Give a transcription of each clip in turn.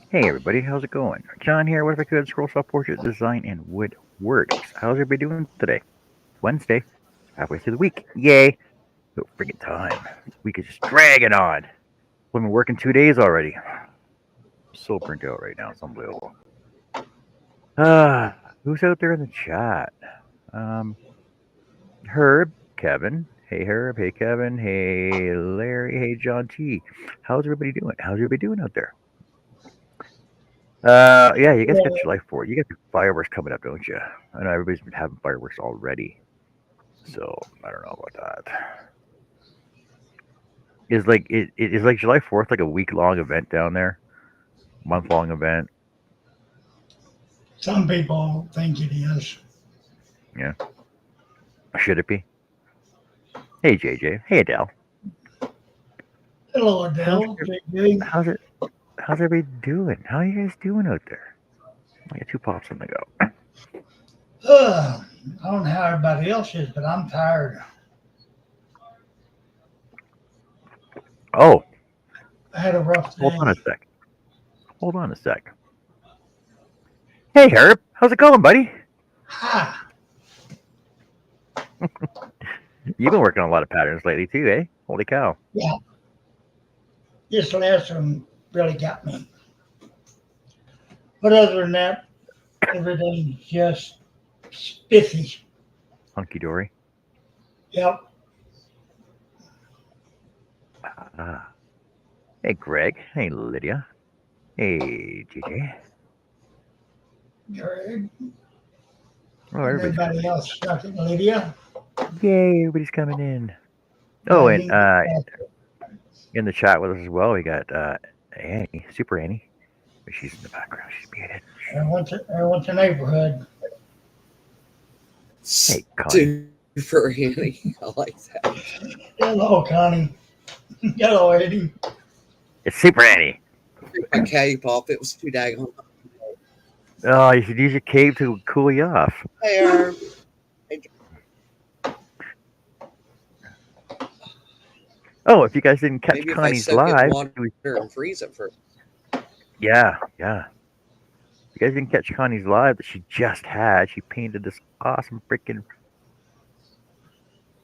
Hey everybody, how's it going? John here with a good scroll shop portrait design and woodworks. How's everybody doing today? It's Wednesday, halfway through the week. Yay! No friggin' time. This week is just dragging on. We've been working 2 days already. I'm so burnt out right now. It's unbelievable. Who's out there in the chat? Um, Herb, Kevin. Hey Herb, hey Kevin, hey Larry, hey John T. How's everybody doing? How's everybody doing out there? Yeah, you guys got Yeah, July 4th. You got the fireworks coming up, don't you? I know everybody's been having fireworks already, so I don't know about that. Is like July 4th like a week long event down there, month long event. some people think it is. Yeah, should it be? Hey JJ, hey Adele, Hello, how's Adele, it? JJ. How's it? How's everybody doing? How are you guys doing out there? I got two pops on the go. I don't know how everybody else is, but I'm tired. Oh, I had a rough hold on a day. sec. Hold on a sec. Hey Herb, how's it going, buddy? Ha! You've been working on a lot of patterns lately too, eh? Holy cow! Yeah, this last one really got me. But other than that, everything's just spiffy. Hunky dory. Yep. Ah. Hey Greg. Hey Lydia. Hey JJ. Greg Oh, and everybody's coming everybody in. else stuck in Lydia. Yay, everybody's coming in. Oh, I and need in the chat with us as well, we got Annie, Super Annie. She's in the background. She's muted. I went to neighborhood. Hey, Connie. Super Annie. I like that. Hello, Connie. Hello, Eddie. It's Super Annie. Took my cape off. It was too daggone. Oh, you should use your cape to cool you off. Hey, Herb. Oh, if you guys didn't catch Maybe if I Connie's soak it in live, water and freeze it for. yeah. If you guys didn't catch Connie's live that she just had, she painted this awesome freaking.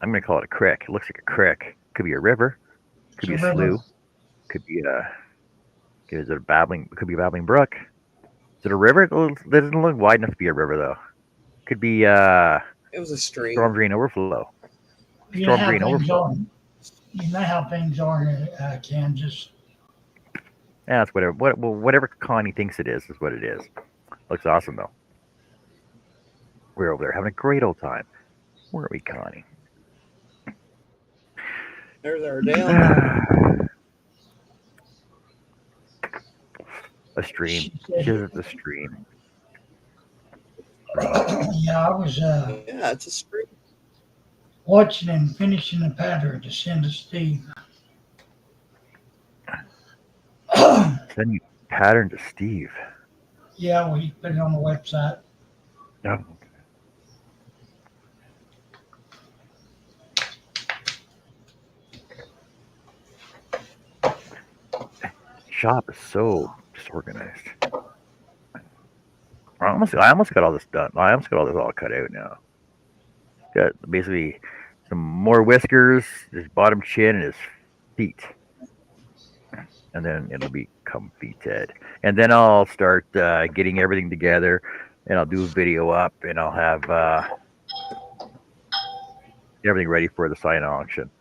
I'm gonna call it a crick. It looks like a crick. Could be a river. Could It's be a a river. slough. Could be a. Is it a babbling? Could be a babbling brook. Is it a river? It doesn't look wide enough to be a river though. Could be It was a stream. storm drain overflow. You know Storm how drain things overflow. are. You know how things are in Kansas. Yeah, that's whatever. Whatever Connie thinks it is what it is. Looks awesome though. We're over there having a great old time. Where are we, Connie? There's our Dale. A stream. She said, Just a stream. yeah, I was Yeah, it's a stream. watching and finishing the pattern to send to Steve. Send you pattern to Steve. Yeah, we put it on the website. No. Shop is so disorganized. I almost got all this done. I almost got all this all cut out now. Got basically some more whiskers, his bottom chin, and his feet, and then it'll become feeted. And then I'll start getting everything together, and I'll do a video up, and I'll have everything ready for the sign auction.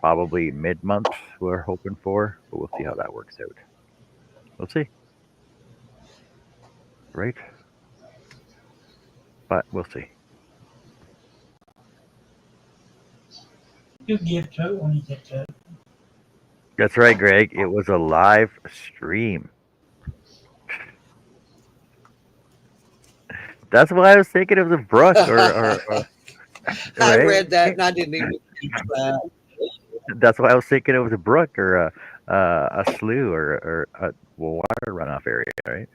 Probably mid-month we're hoping for, but we'll see how that works out. We'll see, right? But we'll see. You get to it when you get to it. That's right, Greg. It was a live stream. That's why I was thinking it was a brook or I right. read that and I didn't even think that. That's why I was thinking it was a brook or a slough or a water runoff area, right?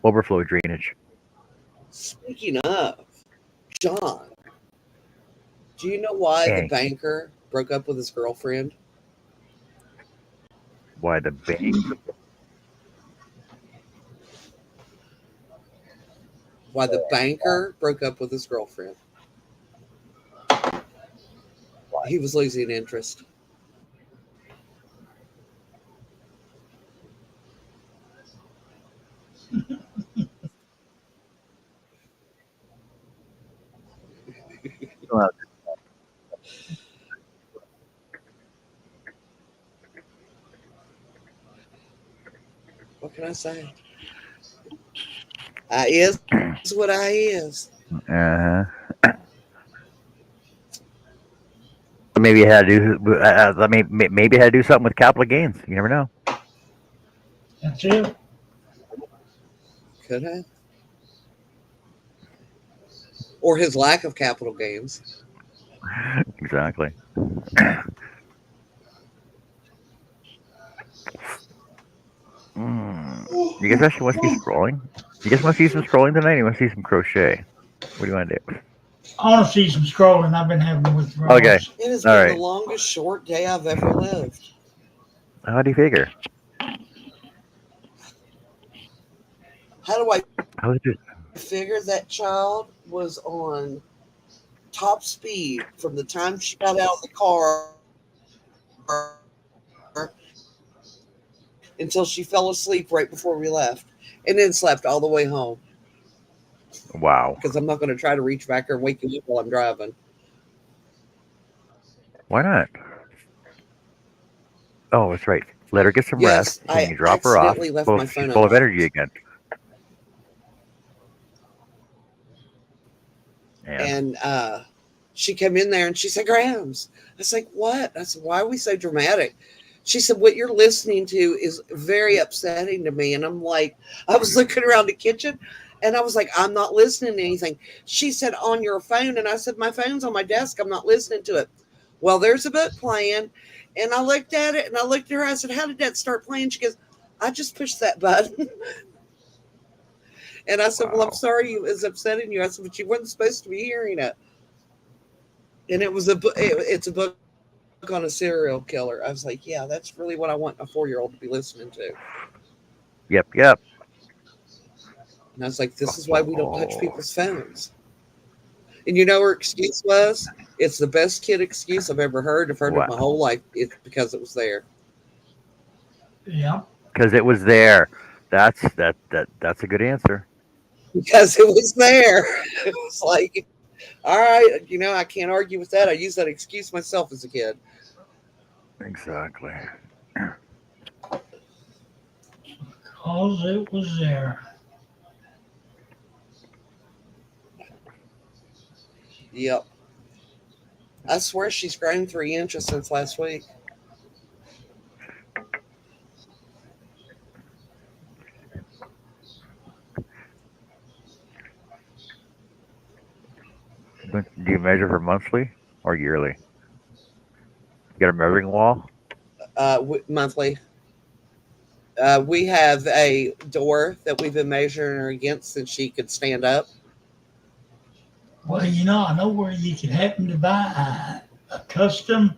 Overflow drainage. Speaking of, John, do you know why the Hey, banker broke up with his girlfriend? why the bank. Why the banker broke up with his girlfriend. He was losing interest. What can I say? I is what I is. Uh-huh. Maybe it had to do. Maybe it had to do something with capital gains. You never know. That's it. Could have. Or his lack of capital gains. Exactly. You guys actually want to see scrolling? You guys want to see some scrolling tonight? You want to see some crochet? What do you want to do? I want to see some scrolling. I've been having withdrawals. Okay. It has All been right. the longest short day I've ever lived. How do you figure? How do I How was it? figure that child was on top speed from the time she got out of the car until she fell asleep right before we left, and then slept all the way home Wow. because I'm not going to try to reach back her and wake you up while I'm driving. Why not? Oh, that's right. Let her get some Yes, rest. So when I you drop her off, accidentally left my she's phone full of unlocked. energy again. And she came in there and she said, "Grams." I was like, "What?" I said, "Why are we so dramatic?" She said, "What you're listening to is very upsetting to me." And I'm like, I was looking around the kitchen and I was like, "I'm not listening to anything." She said, "On your phone." And I said, "My phone's on my desk. I'm not listening to it." Well, there's a book playing. And I looked at it and I looked at her. I said, "How did that start playing?" She goes, "I just pushed that button." And I said, "Well, I'm Wow. sorry it was upsetting you." I said, "But you weren't supposed to be hearing it." And it was it's a book on a serial killer. I was like, yeah, that's really what I want a 4-year-old to be listening to. Yep. Yep. And I was like, this is why we don't touch Oh. people's phones. And you know her excuse was? It's the best kid excuse I've ever heard. I've heard it Wow. my whole life. It's because it was there. Yeah. Because it was there. That's a good answer. Because it was there. It was like, all right, I can't argue with that. I used that excuse myself as a kid. Exactly. Because it was there. Yep. I swear she's grown 3 inches since last week. Do you measure her monthly or yearly? You got a measuring wall? Monthly. We have a door that we've been measuring her against since she could stand up. Well, I know where you can happen to buy a custom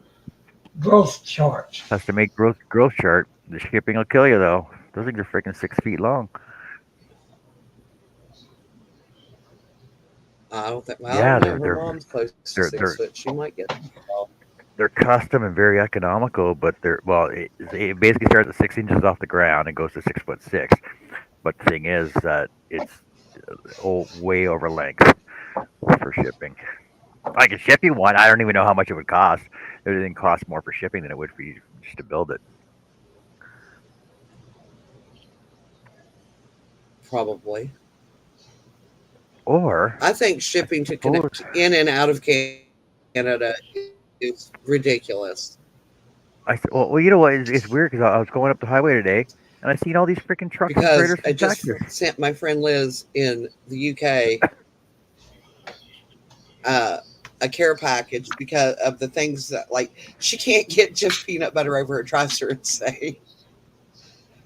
growth chart. Has to make growth chart. The shipping will kill you though. Those things are freaking 6 feet long. I don't think. Well, I Yeah, don't know. Her mom's close to they're 6 they're foot. She might get. they're custom and very economical, but it basically starts at 6 inches off the ground and goes to 6'6". But the thing is that it's way over length for shipping. Like a shipping one, I don't even know how much it would cost. Everything costs more for shipping than it would for you just to build it. Probably. Or I think shipping to suppose connect in and out of Canada is ridiculous. well, you know what? It's weird because I was going up the highway today and I seen all these freaking trucks and Because trailers I from just Texas. sent my friend Liz in the UK a care package because of the things that, like, she can't get Jif peanut butter over. It drives her insane.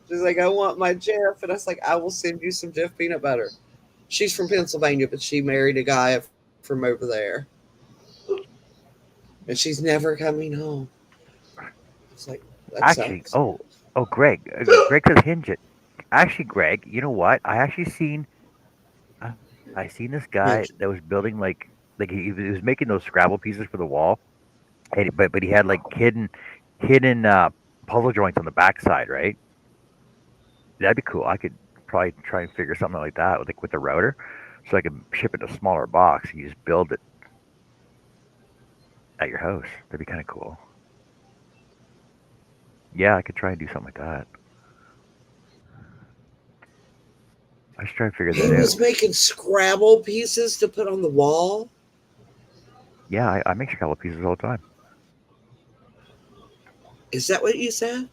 She's like, "I want my Jif," and I was like, "I will send you some Jif peanut butter." She's from Pennsylvania, but she married a guy from over there, and she's never coming home. It's like, that Actually, sucks. Oh, Greg. Greg says hinge it. Actually, Greg, you know what? I actually seen uh, I seen this guy Hinge. that was building like he was making those Scrabble pieces for the wall, but he had like hidden puzzle joints on the backside, right? That'd be cool. I could probably try and figure something like that with the router, so I could ship it in a smaller box. You just build it at your house. That'd be kind of cool. Yeah, I could try and do something like that. I should try and figure that He out. was making Scrabble pieces to put on the wall. Yeah, I make Scrabble pieces all the time. Is that what you said?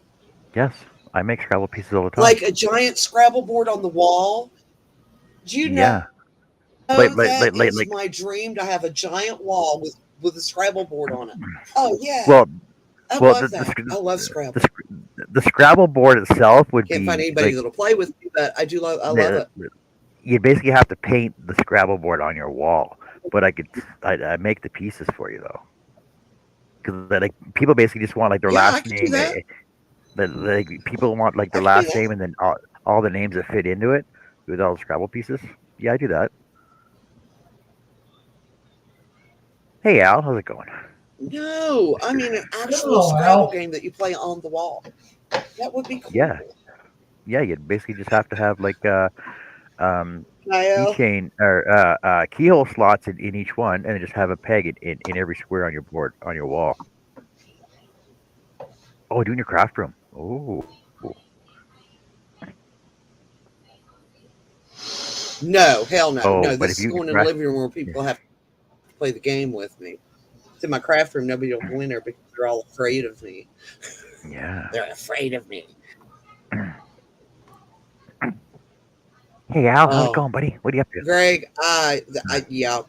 Yes, I make Scrabble pieces all the time. Like a giant Scrabble board on the wall? Do you know Yeah, that is like. my dream to have a giant wall with a Scrabble board on it? Oh yeah, Well, I well, love that. I love the, Scrabble. the Scrabble board itself would Can't find be anybody like that'll play with me, but I do love. I love the, it. you basically have to paint the Scrabble board on your wall. But I make the pieces for you though, because like people basically just want like their Yeah, I last could do name. that. Like people want like I their could do last that. name and then all the names that fit into it with all the Scrabble pieces. Yeah, I do that. Hey Al, how's it going? No, I mean Mister? an actual Hello, Scrabble Al. game that you play on the wall. That would be Yeah, cool. yeah. You basically just have to have like um, Kyle. keychain or keyhole slots in each one, and then just have a peg in every square on your board on your wall. Oh, doing your craft room. Oh, No, hell no, oh, no. but This if is you going in the craft, living room where yeah, people have to play the game with me. It's in my craft room. Nobody will go in there because they're all afraid of me. yeah. They're afraid of me. Hey Al, how's it Oh, going, buddy? What are you up to? Greg, yeah,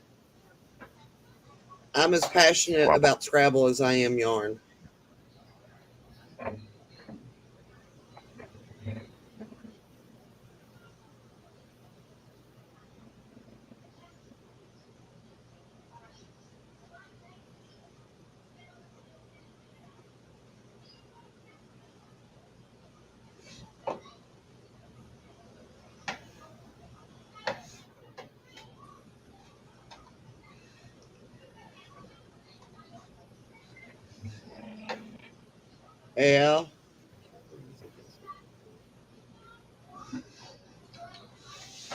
I'm as passionate Squabble. about Scrabble as I am yarn. Hey, Al.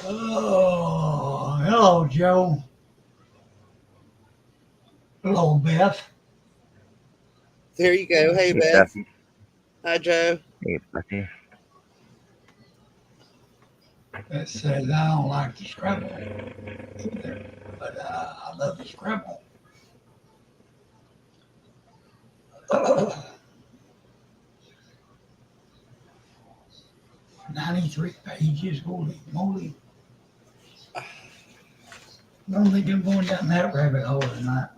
Oh, hello, Joe. Hello, Beth. There you go. Hey, Hey Beth. Bessie. Hi, Joe. Hey Bessie. Beth says I don't like the Scrabble either, but I love the Scrabble. 93 pages, holy moly. I don't think I'm going down that rabbit hole tonight.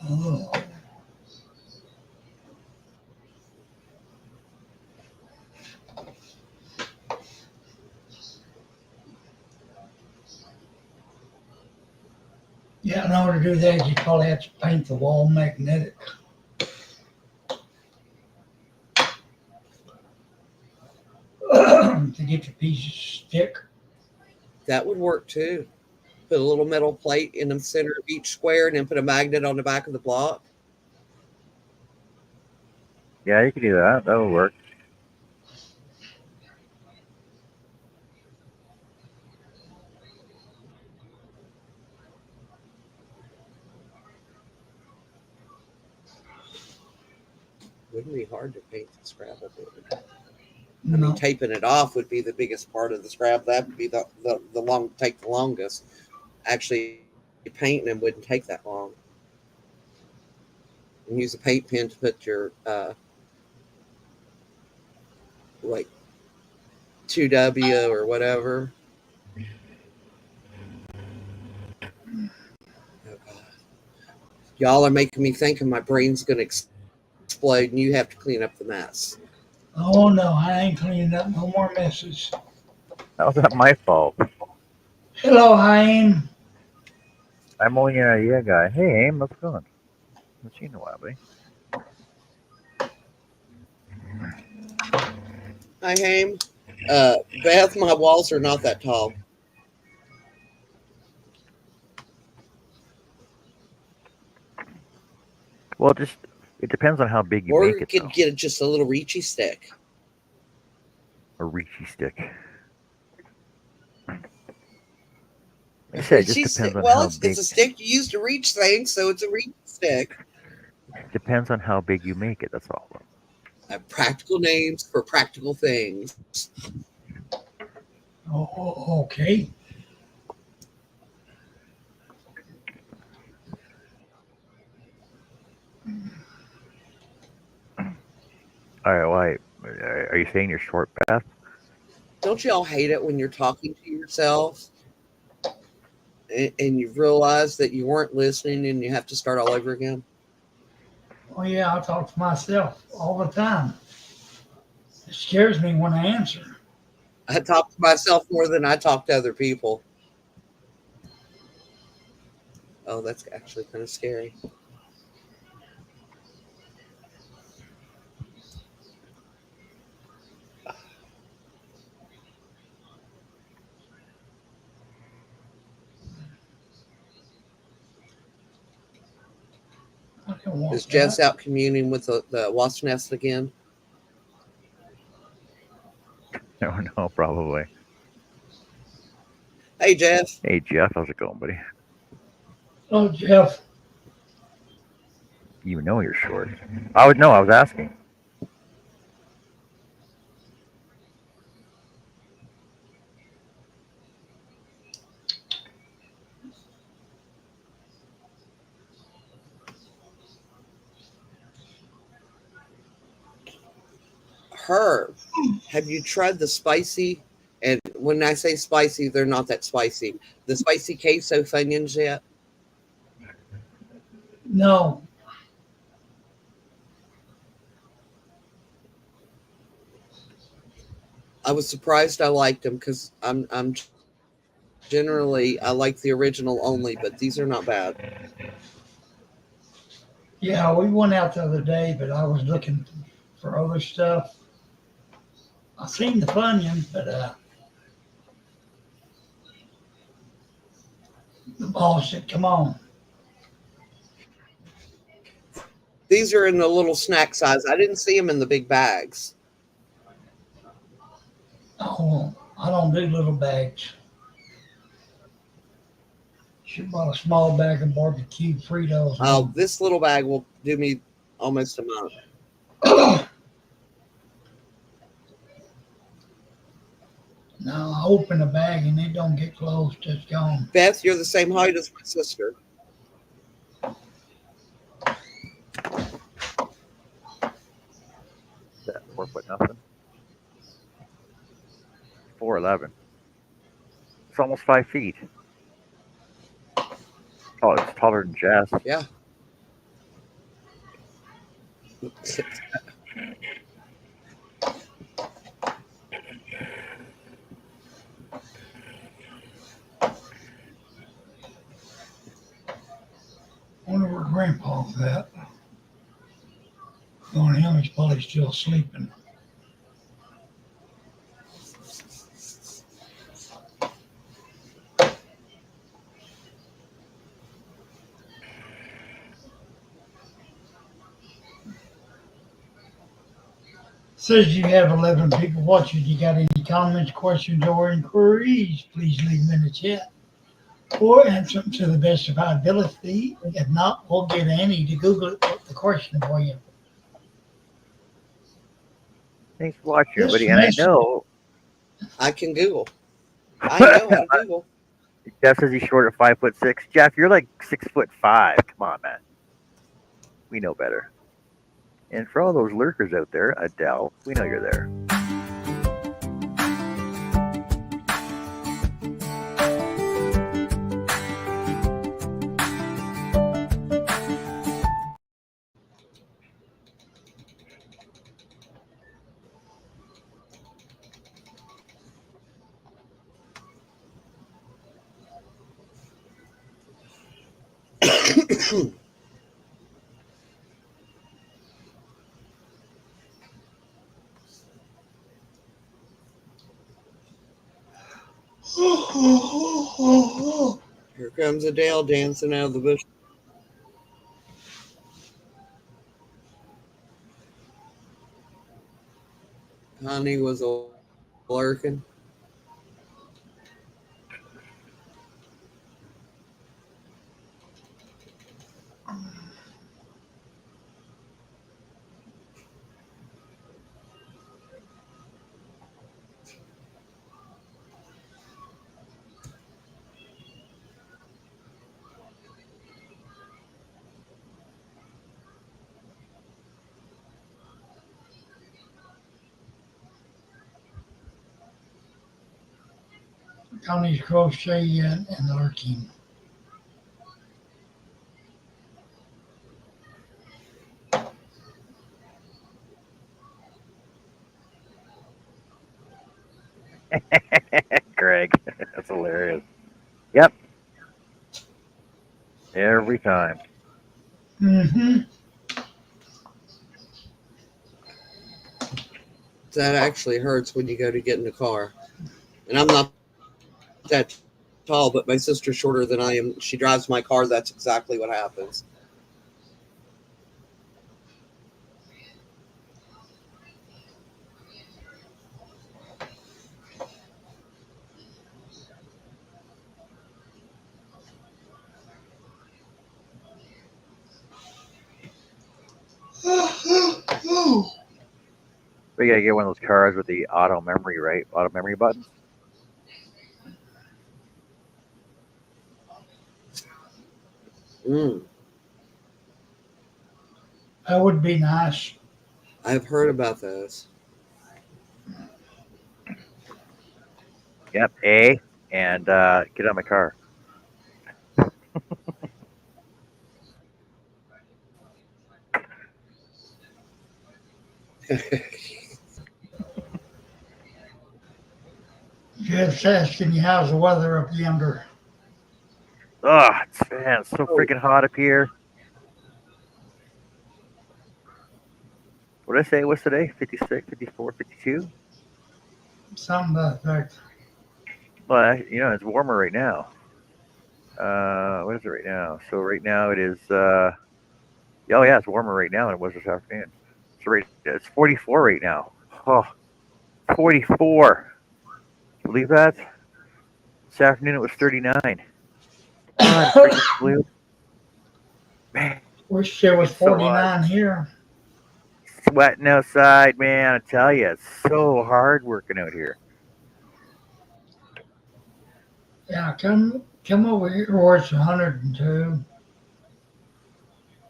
Oh, yeah, in order to do that, you probably have to paint the wall magnetic to get the pieces to stick. That would work too. Put a little metal plate in the center of each square and then put a magnet on the back of the block. Yeah, you can do that. That would work. Wouldn't be hard to paint the Scrabble board. I mean, No, taping it off would be the biggest part of the Scrabble. That would be the long take the longest. Actually, painting them wouldn't take that long. And use a paint pen to put your like 2W or whatever. Oh, God. Y'all are making me think, and my brain's going to explode, and you have to clean up the mess. Oh no, I ain't cleaning up no more messes. How's that my fault? Hello, Haim. I'm only an idea guy. Hey, Aim, how's it going? Haven't seen you in a while, buddy. Hi, Haim. Beth, my walls are not that tall. Well, it depends on how big you Or make you it, could though. get just a little reachy stick. A reachy stick. Like I said, it just Reachy depends stick. on Well, how it's big. a stick you use to reach things, so it's a reach stick. Depends on how big you make it. That's all. Practical names for practical things. Okay. All right. Why? Are you saying you're short, Beth? Don't you all hate it when you're talking to yourself and you realize that you weren't listening and you have to start all over again? Oh yeah, I talk to myself all the time. It scares me when I answer. I talk to myself more than I talk to other people. Oh, that's actually kind of scary. I don't want Is Jess that. out communing with the wasp nest again? No, no, probably. Hey, Jeff. Hey, Jeff, how's it going, buddy? Oh, Jeff. You know you're short. I would know. I was asking. Herb, have you tried the spicy? And when I say spicy, they're not that spicy. The spicy queso Funyuns yet? No. I was surprised I liked them because I'm generally I like the original only, but these are not bad. Yeah, we went out the other day, but I was looking for other stuff. I seen the Funyuns, but the boss said, "Come on." These are in the little snack size. I didn't see them in the big bags. Oh, I don't do little bags. She bought a small bag of barbecue Fritos. Oh, this little bag will do me almost a month. Now I open a bag and it don't get closed, it's gone. Beth, you're the same height as my sister. That 4 foot nothing. 4'11". It's almost 5 feet. Oh, it's taller than Jess. Yeah. I wonder where Grandpa's at. Knowing him, he's probably still sleeping. Says you have 11 people watching. You got any comments, questions, or inquiries? Please leave them in the chat or answer them to the best of our ability. If not, we'll get Annie to Google the question for you. Thanks for watching, This everybody. And I message, know I can Google. I know how to Google. Jeff says he's short at 5'6". Jeff, you're like 6'5". Come on, man. We know better. And for all those lurkers out there, Adele, we know you're there. Here comes Adele dancing out of the bush. Honey was lurking. Connie's crochet and lurking. Greg, that's hilarious. Yep, every time. Mm-hmm. That actually hurts when you go to get in the car. And I'm not that tall, but my sister's shorter than I am. She drives my car. That's exactly what happens. We gotta get one of those cars with the auto memory, right? Auto memory buttons. Mm, That would be nice. I've heard about those. Yep, A, and get out of my car. Just asking you how's the weather up yonder. Oh, it's so freaking hot up here. What did I say it was today? 56, 54, 52? Something to that effect. Well, it's warmer right now. What is it right now? So right now it is, oh yeah, it's warmer right now than it was this afternoon. So it's 44 right now. Oh, 44. Believe that? This afternoon it was 39. On, freaking blue. Man, Wish it was it's so hot. 49 here. Sweating outside, man. I tell you, it's so hard working out here. Yeah, come over here where it's 102.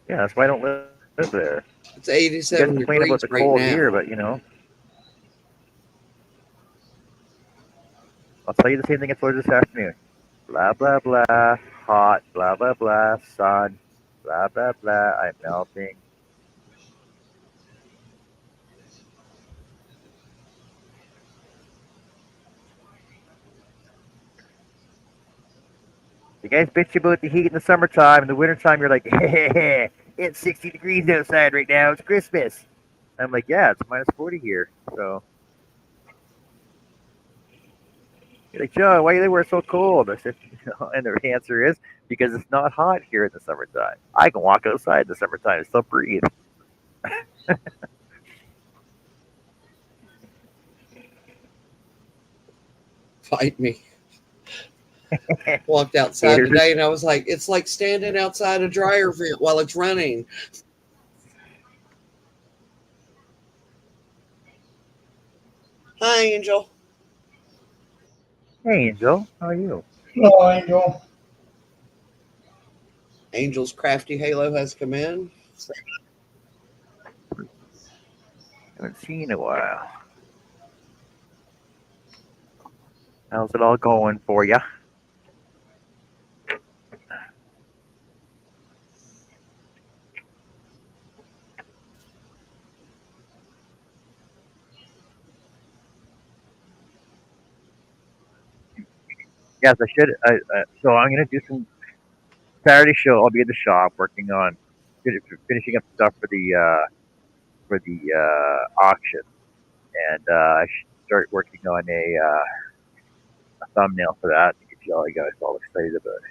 Yeah, that's why I don't live there. It's You guys 87 complain about degrees the right cold here, now. but I'll tell you the same thing I told you this afternoon. Blah blah blah, hot. Blah blah blah, sun. Blah blah blah. I'm melting. You guys bitch about the heat in the summertime. In the wintertime, you're like, hey, it's 60 degrees outside right now. It's Christmas. I'm like, yeah, it's minus 40 here. So you're like, Joe, why do they wear so cold? I said, and their answer is because it's not hot here in the summertime. I can walk outside in the summertime and still breathe. Fight me. Walked outside Haters. today and I was like, it's like standing outside a dryer vent while it's running. Hi, Angel. Hey, Angel, how are you? Hello, Angel. Angel's crafty halo has come in. Haven't seen you in a while. How's it all going for you? Yes, I should. So I'm gonna do some. Saturday show, I'll be in the shop working on finishing up stuff for the auction, and I should start working on a thumbnail for that to get you all you guys all excited about it.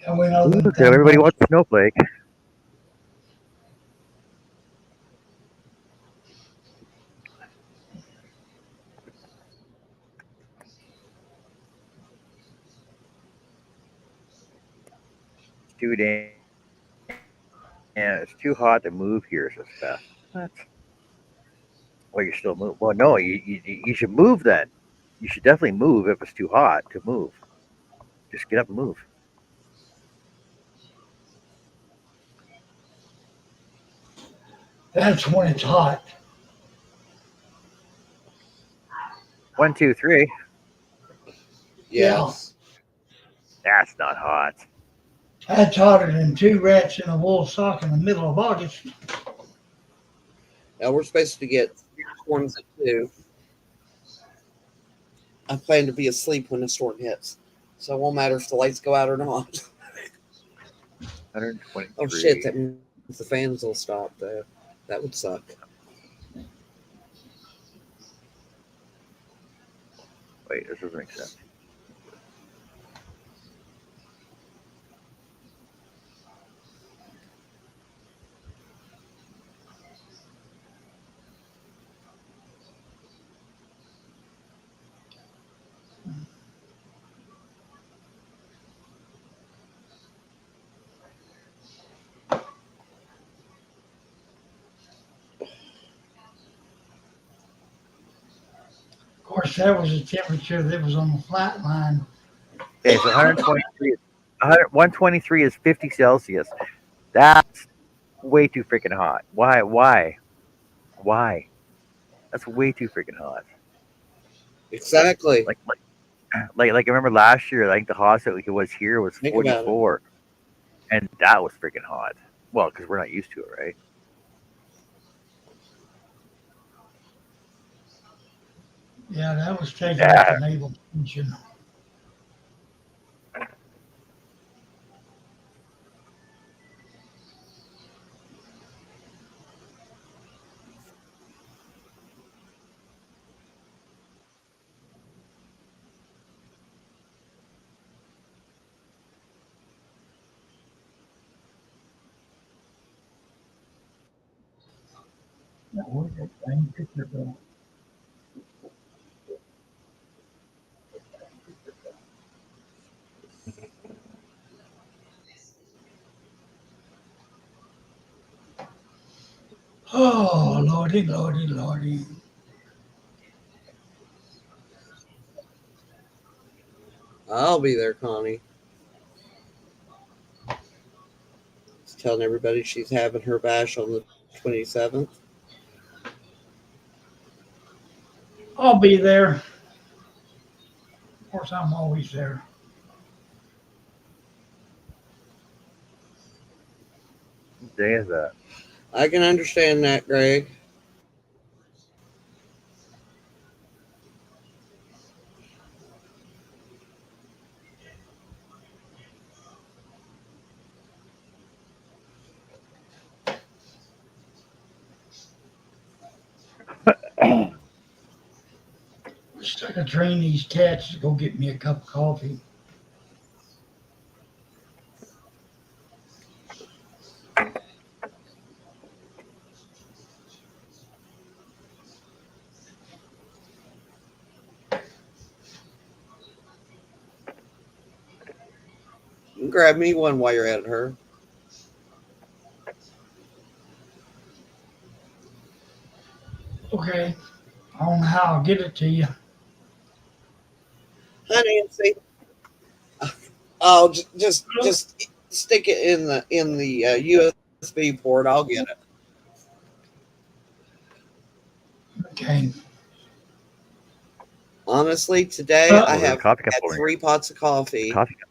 And we know them Ooh, so everybody thumbnails. wants Snowflake. Too damn. And it's too hot to move here, says Beth. What? Well, you're still moving. Well, no, you should move then. You should definitely move if it's too hot to move. Just get up and move. That's when it's hot. 1, 2, 3. Yes. That's not hot. That's hotter than 2 rats in a wool sock in the middle of August. Now we're supposed to get storms at 2. I plan to be asleep when the storm hits, so it won't matter if the lights go out or not. 123. Oh shit! That means the fans will stop though. That would suck. Wait, this doesn't make sense. Of course, that was the temperature that was on the flat line. Okay, so 123 is 50 Celsius. That's way too freaking hot. Why? That's way too freaking hot. Exactly. Like I remember last year, I think the hottest that it was here was Think about it. 44, and that was freaking hot. Well, because we're not used to it, right? Yeah, that was taking Yeah. up the naval tension. Now, where's that dang picture go? Oh, lordy, lordy, lordy. I'll be there, Connie. She's telling everybody she's having her bash on the 27th. I'll be there. Of course, I'm always there. What day is that? I can understand that, Greg. Stuck to train these cats to go get me a cup of coffee. You can grab me one while you're at her. Okay. I don't know how I'll get it to you. Hi, Nancy. Oh, just stick it in the USB port. I'll get it. Okay. Honestly, today Oh, I there's a have coffee cup had over here. 3 pots of coffee, Coffee cup.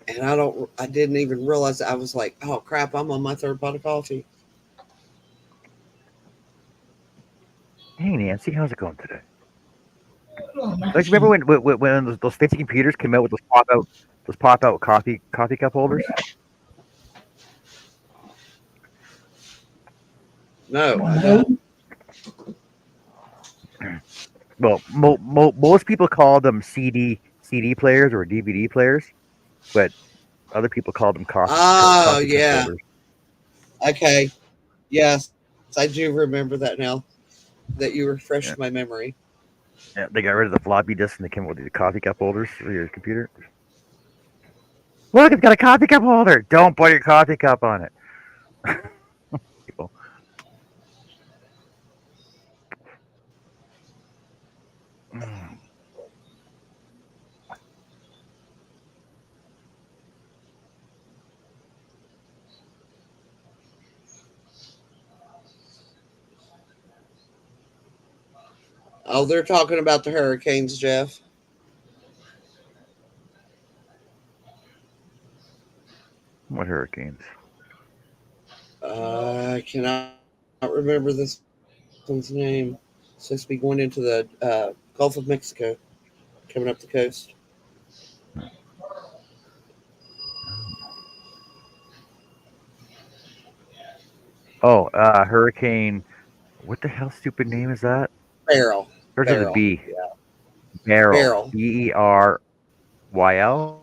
and I didn't even realize that. I was like, oh crap, I'm on my 3rd pot of coffee. Hey, Nancy, how's it going today? Oh, Don't you remember when those fancy computers came out with those pop out coffee cup holders? No, I no. don't. Well, most people call them CD players or DVD players, but other people call them Oh, coffee cup yeah. holders. Okay. Yes, I do remember that now that you Yeah. refreshed my memory. Yeah, they got rid of the floppy disk and they came with the coffee cup holders for your computer. Look, it's got a coffee cup holder. Don't put your coffee cup on it. People. Mm. Oh, they're talking about the hurricanes, Jeff. What hurricanes? I cannot remember this one's name. It's supposed to be going into the Gulf of Mexico, coming up the coast. Oh, hurricane. What the hell? Stupid name is that? Barrel. Starts with a Barrel. B. Barrel. Barrel. BERYL.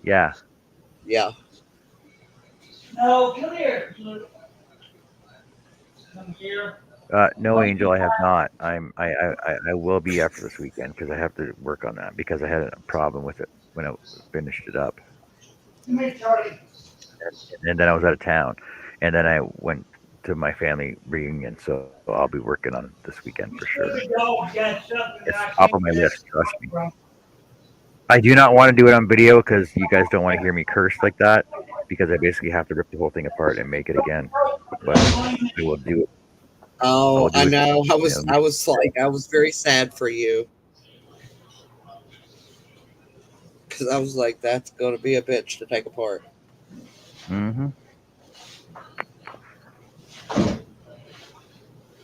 Yeah. Yeah. No, come here. Come here. No, Angel, I have not. I will be after this weekend because I have to work on that because I had a problem with it when I finished it up, Come here, Charlie. and then I was out of town, and then I went to my family reunion, so I'll be working on it this weekend for sure. The dog got something It's that I top can't of my get list, trust me. from. I do not want to do it on video because you guys don't want to hear me curse like that because I basically have to rip the whole thing apart and make it again. But I will do it. Oh, I'll do I it. know. I You was I was like I was very sad for you because I was like, that's gonna be a bitch to take apart. hmm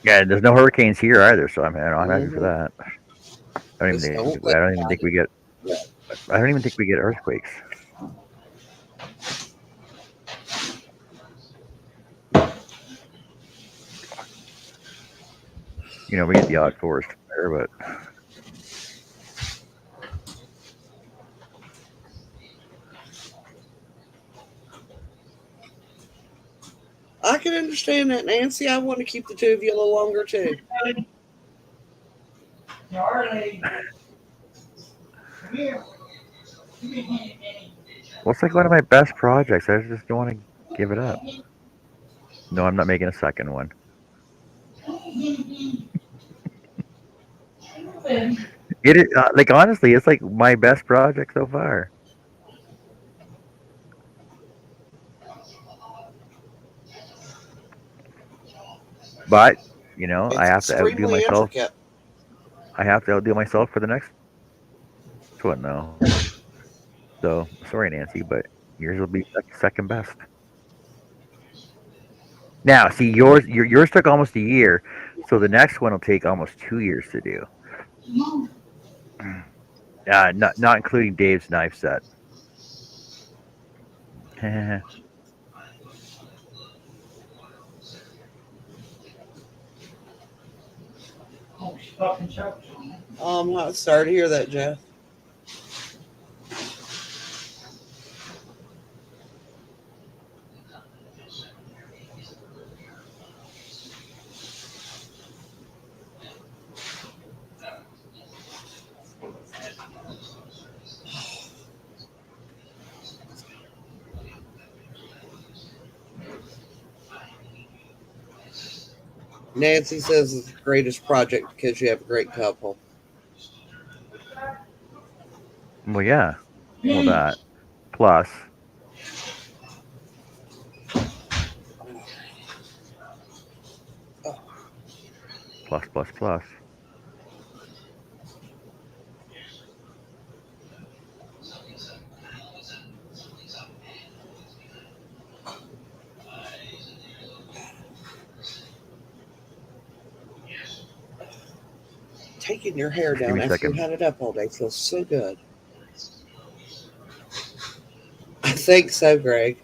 Yeah, there's no hurricanes here either, so I'm happy for Hmm. that. Just don't let I don't even think we get. I don't even think we get earthquakes. You know, we get the odd forest fire, but I can understand that, Nancy. I want to keep the two of you a little longer too. Charlie, come here. Give me a hand, well, it's like one of my best projects. I just don't want to give it up. No, I'm not making a second one. Daddy. It is like honestly, it's like my best project so far. But you know, I It's have to outdo extremely myself. intricate. I have to outdo myself for the next one, though. So sorry, Nancy, but yours will be second best. Now, see, yours took almost a year, so the next one will take almost 2 years to do. Not including Dave's knife set. Oh, she fucking chokes on it. I'm not sorry to hear that, Jeff. Nancy says it's the greatest project because you have a great couple. Well, yeah. Well, that plus plus. Taking your hair Just give down me a after you second. had it up all day feels so good. I think so, Greg.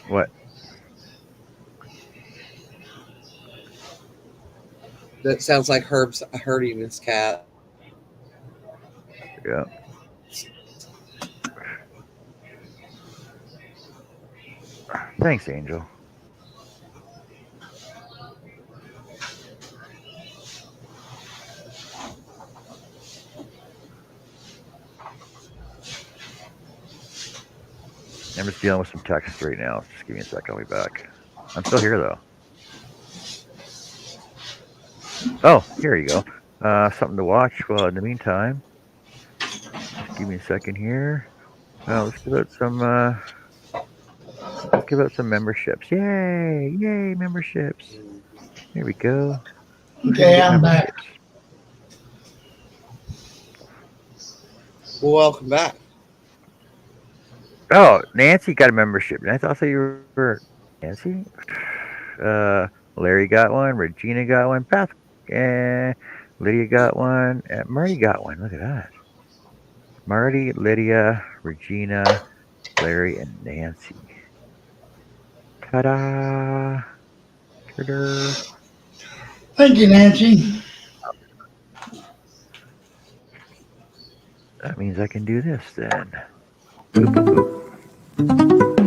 What? That sounds like Herb's hurting his cat. Yeah. Thanks, Angel. I'm just dealing with some texts right now. Just give me a second. I'll be back. I'm still here though. Oh, here you go. Something to watch. Well, in the meantime, just give me a second here. Let's give out some. Let's give out some memberships. Yay! Yay! Memberships. Here we go. Who's gonna Okay, get I'm back. memberships? Well, welcome back. Oh, Nancy got a membership. I thought you were Nancy. Larry got one. Regina got one. Beth, Lydia got one. Marty got one. Look at that. Marty, Lydia, Regina, Larry, and Nancy. Ta-da! Ta-da. Thank you, Nancy. That means I can do this then. Boop, boop, boop.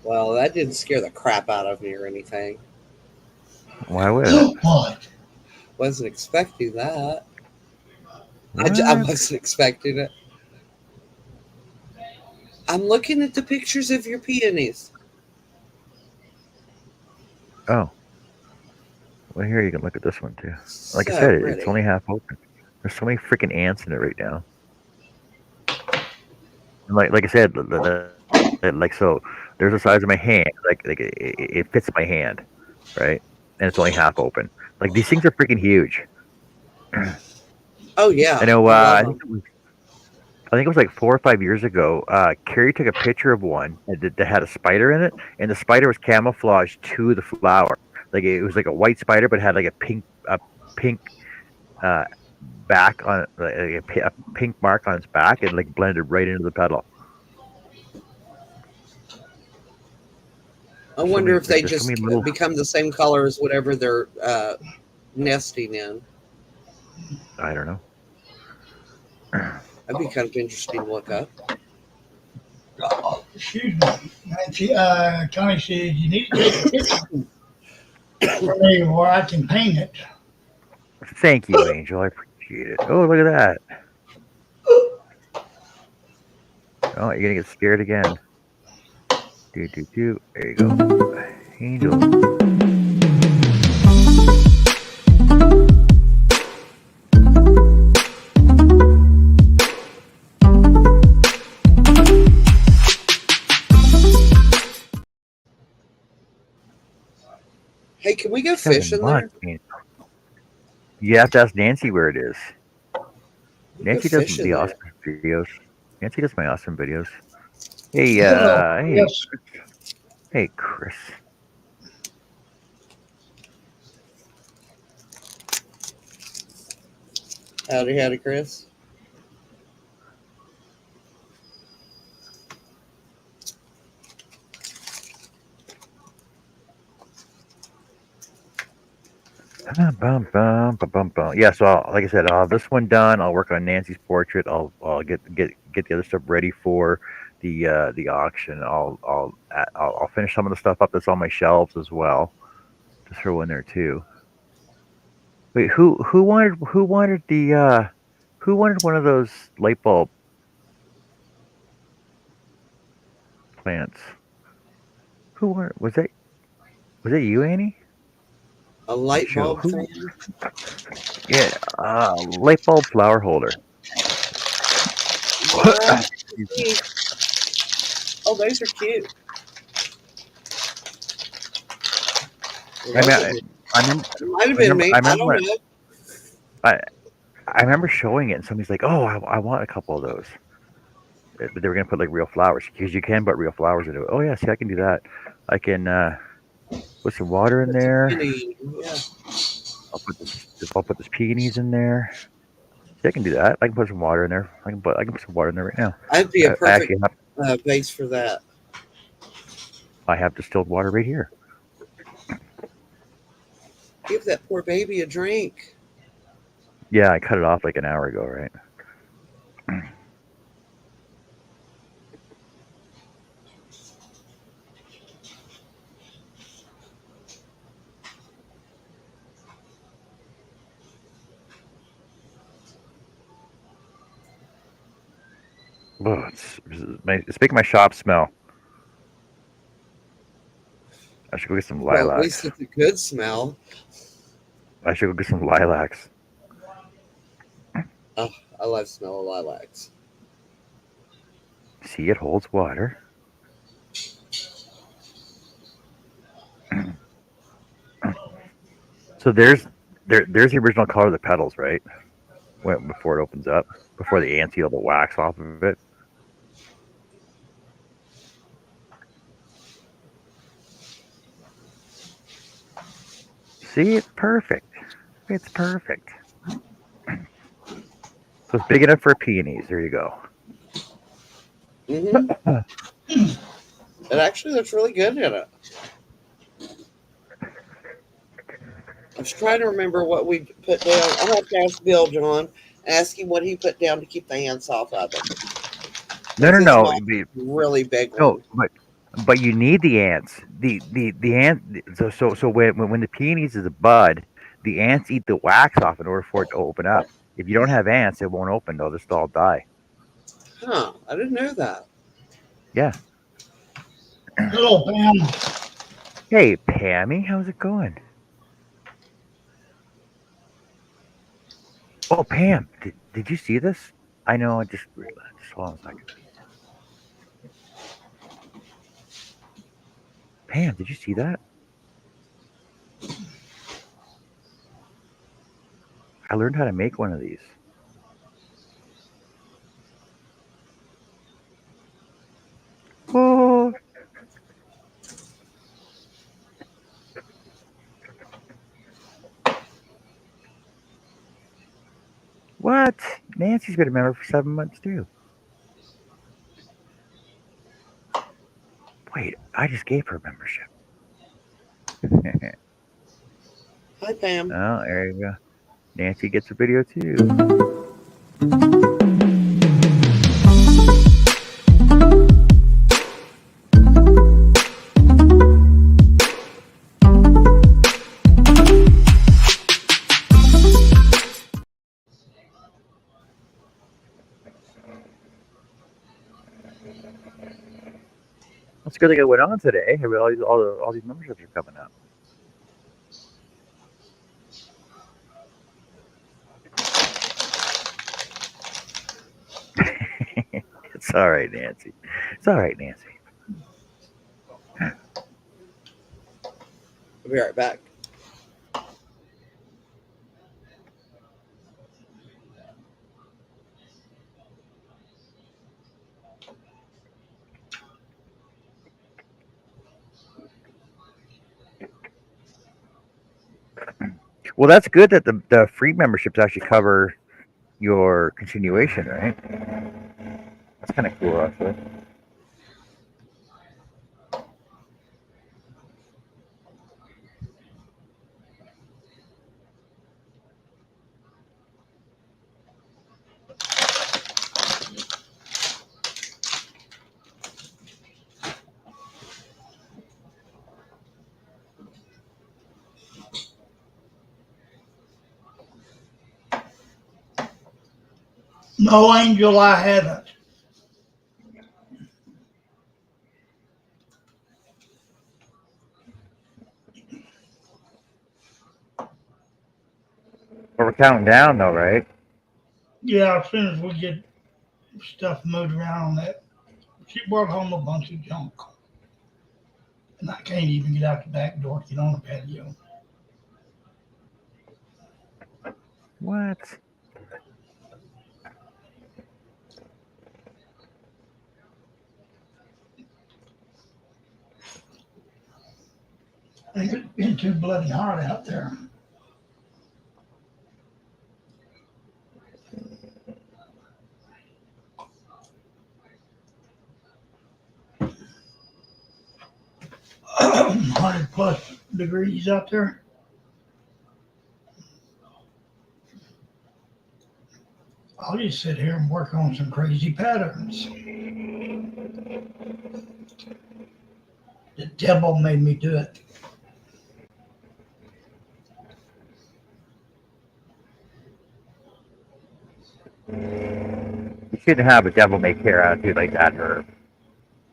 Well, that didn't scare the crap out of me or anything. Why would it? What? Wasn't expecting that. I What? wasn't expecting it. I'm looking at the pictures of your peonies. Oh. Well, here you can look at this one too. Like I So said, pretty. it's only half open. There's so many freaking ants in it right now. And like I said, like so, there's the size of my hand. Like it fits my hand, right? And it's only half open. Like these things are freaking huge. Oh yeah, I know. I I love think them. it was like 4 or 5 years ago. Carrie took a picture of one that had a spider in it, and the spider was camouflaged to the flower. Like it was like a white spider, but had like a pink uh, back on like a pink mark on its back, and like blended right into the petal. I wonder if they There's so just many little. become the same color as whatever they're nesting in. I don't know. That'd be kind of interesting to look up. Excuse me. Nancy, Connie said you need to take a picture for me where I can paint it. Thank you, Angel. I appreciate it. Oh, look at that. Oh, you're gonna get scared again. Do. There you go. Angel. Hey, can we go This guy's a fishing there? nut, man. You have to ask Nancy where it is. We Nancy go does fishing the there. awesome videos. Nancy does my awesome videos. Hey, Hello. Yes. hey, Chris. Howdy, Chris. Bum, bum, bum, bum, bum. Yeah, so like I said, I'll have this one done. I'll work on Nancy's portrait. I'll get the other stuff ready for the auction. I'll finish some of the stuff up that's on my shelves as well to throw in there too. Wait, who wanted one of those light bulb plants? Who wanted was that you, Annie? A light Show. bulb Who? fan? Yeah, light bulb flower holder. Oh, those are cute. I mean, I remember, Might have been me. I I remember don't when know. I remember showing it, and somebody's like, "Oh, I want a couple of those." But they were gonna put like real flowers because you can put real flowers into it. Oh yeah, see, I can do that. I can put some water in That's a there. penny. Yeah. I'll put this peonies in there. See, I can do that. I can put some water in there. I can put some water in there right now. I'd be a I perfect actually have base for that. I have distilled water right here. Give that poor baby a drink. Yeah, I cut it off like an hour ago, right? Oh, it's making my shop smell. I should go get some Well, at least lilacs. it's a good smell. I should go get some lilacs. Oh, I love smell of lilacs. See, it holds water. So there's the original color of the petals, right? Before it opens up, before the ants eat all the wax off of it. See, it's perfect. It's perfect. So it's big enough for peonies. There you go. Mm-hmm. It actually looks really good in it. I was trying to remember what we put down. I'll have to ask Bill John, ask him what he put down to keep the ants off of it. No, no, Because his no. mom's a really big No, one. but you need the ants. The ant. So when the peonies is a bud, the ants eat the wax off in order for it to open up. If you don't have ants, it won't open. They'll just all die. Huh. I didn't know that. Yeah. Hello, Pam. Hey, Pammy, how's it going? Oh, Pam, did you see this? I know. I just realized. Just hold on a second. Pam, did you see that? I learned how to make one of these. Oh, what? Nancy's been a member for 7 months too. Wait, I just gave her membership. Hi, Pam. Oh, there you go. Nancy gets a video too. That's a good thing I went on today. I mean, all these memberships are coming up. It's all right, Nancy. It's all right, Nancy. I'll be right back. Well, that's good that the free memberships actually cover your continuation, right? That's kind of cool, actually. No, Angel, I haven't. But we're counting down, though, right? Yeah, as soon as we get stuff moved around on that. She brought home a bunch of junk. And I can't even get out the back door to get on the patio. What? I think it's been too bloody hot out there. Hundred plus degrees out there. I'll just sit here and work on some crazy patterns. The devil made me do it. You shouldn't have a devil may care attitude like that, Herb.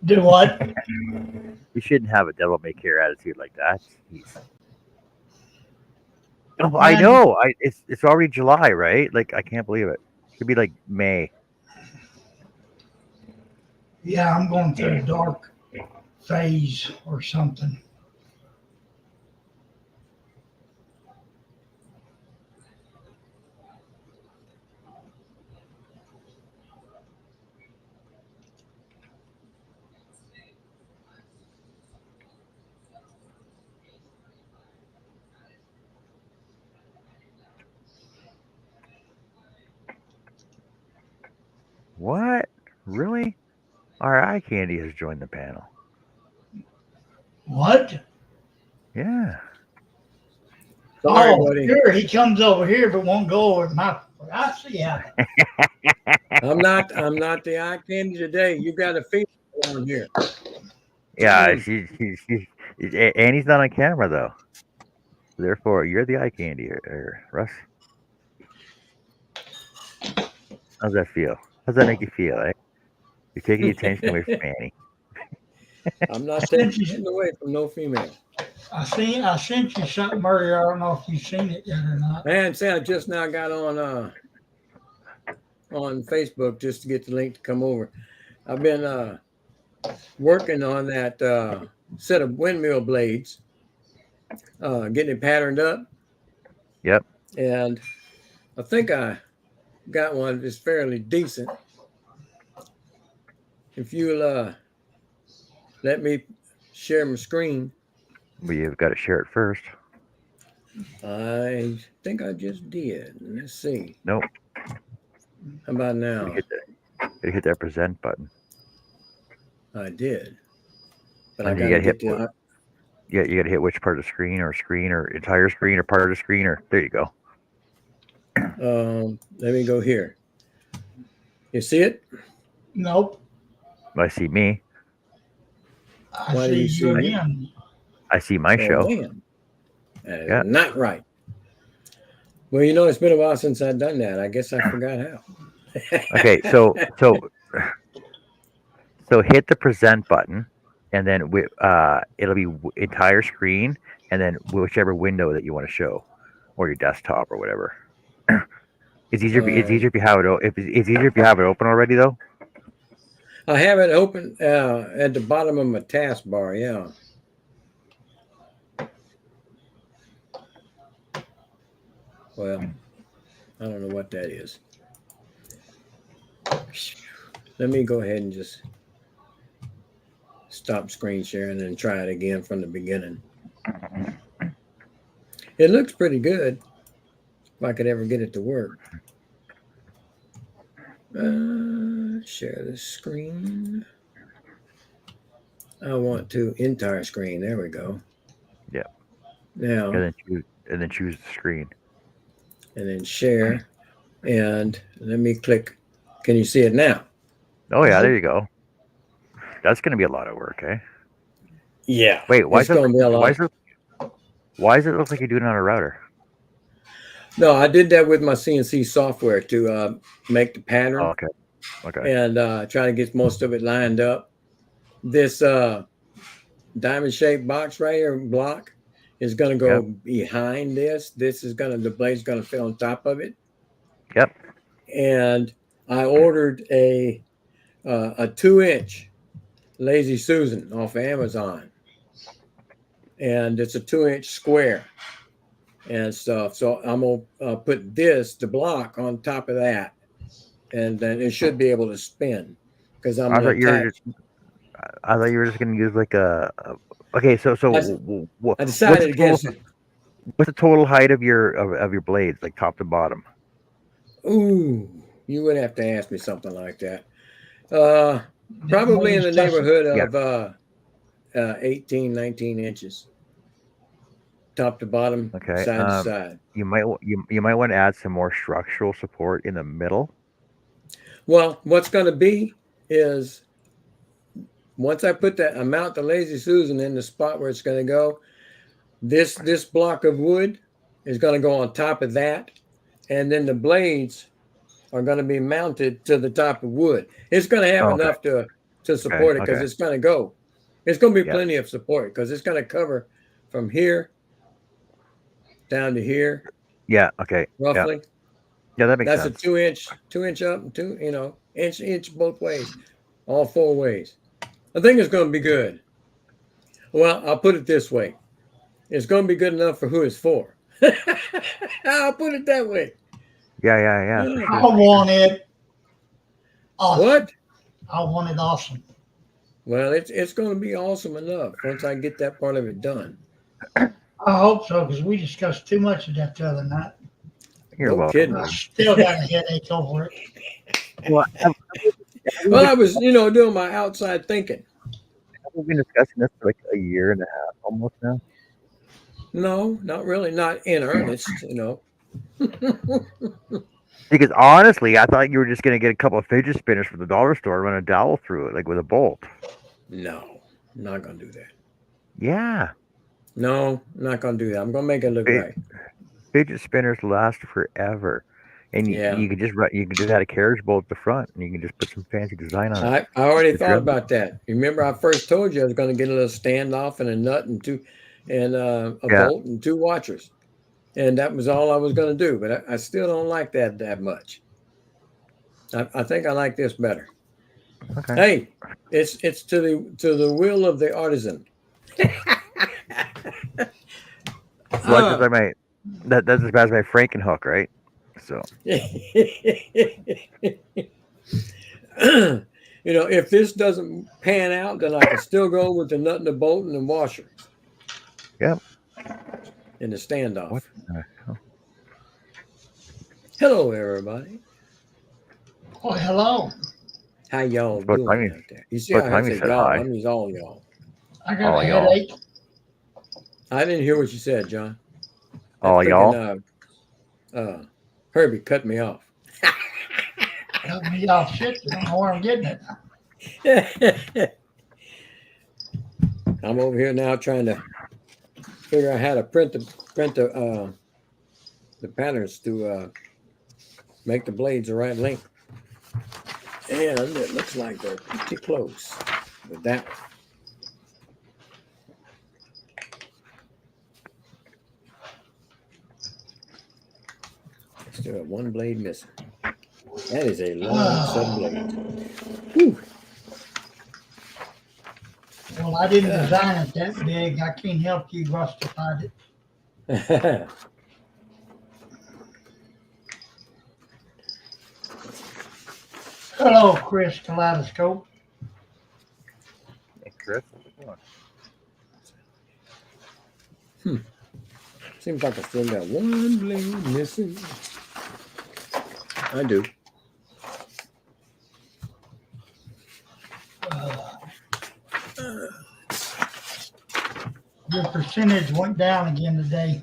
Do what? You shouldn't have a devil may care attitude like that. Jeez. Oh, I Man. know. It's already July, right? Like I can't believe it. It could be like May. Yeah, I'm going through a dark phase or something. What? Really? Our eye candy has joined the panel. What? Yeah. Sorry, Oh, buddy. sure. He comes over here but won't go over my. I see how. I'm not the eye candy today. You got a female on here. Yeah, and he's not on camera though. Therefore, you're the eye candy, Russ. How's that feel? How's that make you feel? Eh? You're taking the attention away from Annie. I'm not taking away from no female. I sent you something earlier. I don't know if you've seen it yet or not. Man, say I just now got on Facebook just to get the link to come over. I've been working on that set of windmill blades, getting it patterned up. Yep. And I think I got one that's fairly decent. If you'll let me share my screen. But you've got to share it first. I think I just did. Let's see. Nope. How about now? You hit that present button. I did. But And I you gotta gotta get hit the you got to hit which part of the screen or entire screen or part of the screen or there you go. let me go here. You see it? Nope. I see me. I Why do see you see you me? again. I see my show. Damn. That is Yeah. not right. Well, it's been a while since I've done that. I guess I forgot how. Okay, so hit the present button, and then it'll be entire screen, and then whichever window that you want to show, or your desktop or whatever. It's easier. It's easier if you have it. It's easier if you have it open already, though. I have it open at the bottom of my taskbar. Yeah. Well, I don't know what that is. Let me go ahead and just stop screen sharing and try it again from the beginning. It looks pretty good. If I could ever get it to work. Share the screen. I want to entire screen. There we go. Yep. Now, And then choose the screen. and then share. And let me click. Can you see it now? Oh yeah, there you go. That's gonna be a lot of work, eh? Yeah. Wait, why It's is it? gonna be a lot. Why does it look like you're doing it on a router? No, I did that with my CNC software to make the pattern. Oh, okay. Okay. And try to get most of it lined up. This diamond shaped box right here, block, is going to go behind this. This is the blade's going to fit on top of it. Yep. And I ordered a 2-inch Lazy Susan off of Amazon, and it's a 2-inch square and stuff. So I'm gonna put the block on top of that, and then it should be able to spin because I'm I gonna thought you were attach. just, I thought you were just gonna use like okay, so I what's decided the total, against it. what's the total height of your blades, like top to bottom? Ooh, you would have to ask me something like that. Probably in the Nobody's touching. neighborhood of 18, 19 inches, top to bottom, Okay. side to side. You might want to add some more structural support in the middle. Well, what's going to be is once I put that, I mount the Lazy Susan in the spot where it's going to go. This block of wood is going to go on top of that, and then the blades are going to be mounted to the top of wood. It's going to have Okay. enough to support it because Okay. it's going to go. It's going to be Yep. plenty of support because it's going to cover from here down to here, Yeah. Okay. Yeah. roughly. Yeah, that makes That's sense. a 2-inch up and inch both ways, all 4 ways. I think it's going to be good. Well, I'll put it this way. It's going to be good enough for who it's for. I'll put it that way. Yeah. For I sure. want it awesome. What? I want it awesome. Well, it's going to be awesome enough once I get that part of it done. I hope so, because we discussed too much of that the other night. You're No welcome. kidding. I still got a headache over it. Well, Well, I was, doing my outside thinking. we've been discussing this for like a year and a half almost now. No, not really, not in earnest, Because honestly, I thought you were just gonna get a couple of fidget spinners from the dollar store, and run a dowel through it, like with a bolt. No, not going to do that. Yeah, No, not going to do that. I'm going to make it look It- right. fidget spinners last forever, and Yeah. you can just add a carriage bolt at the front, and you can just put some fancy design on it. I already The thought trim. about that. Remember, I first told you I was going to get a little standoff and a nut and a Yeah. bolt and 2 watchers, and that was all I was going to do. But I still don't like that much. I think I like this better. Okay. Hey, it's to the will of the artisan. Well, that's just like that's as bad as my Frankenhook, right? So If this doesn't pan out, then I can still go with the nut and the bolt and the washer. Yep. And the standoff. what? the hell? Hello, everybody. Oh, hello. How y'all What doing time you- out there? You see what how I time you said said y'all? hi? I mean all y'all. I got Oh, a y'all. headache. I didn't hear what you said, John. That Oh, freaking, y'all. Herbie cut me off. Cut me off shit. I don't know where I'm getting it. I'm over here now trying to figure out how to print the patterns to make the blades the right length. And it looks like they're pretty close with that one. Still have one blade missing. That is a long set of blades. Whew. Well, I didn't design it that big. I can't help you rustify it. Hello, Chris Kaleidoscope. Hey, Chris, how's it going? Seems like I still got one blade missing. I do. Your percentage went down again today.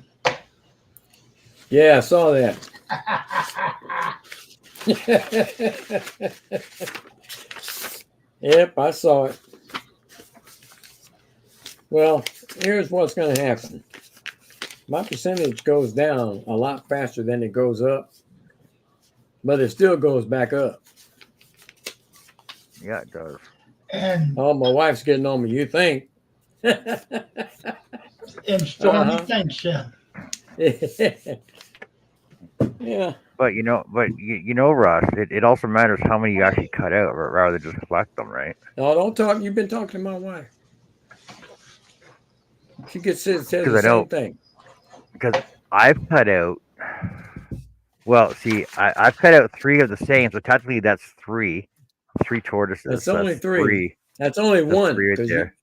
Yeah, I saw that. Yep, I saw it. Well, here's what's going to happen. My percentage goes down a lot faster than it goes up, but it still goes back up. Yeah, it does. And Oh, my wife's getting on me. You think? Stormy Uh-huh. thinks so. Yeah. But Russ, it also matters how many you actually cut out, rather than just collect them, right? No, don't talk. You've been talking to my wife. She says Because the I know same thing. because I've cut out. Well, see, I've cut out 3 of the same, so technically that's 3 tortoises. That's So only that's 3. 3. That's only That's one 3 right because there.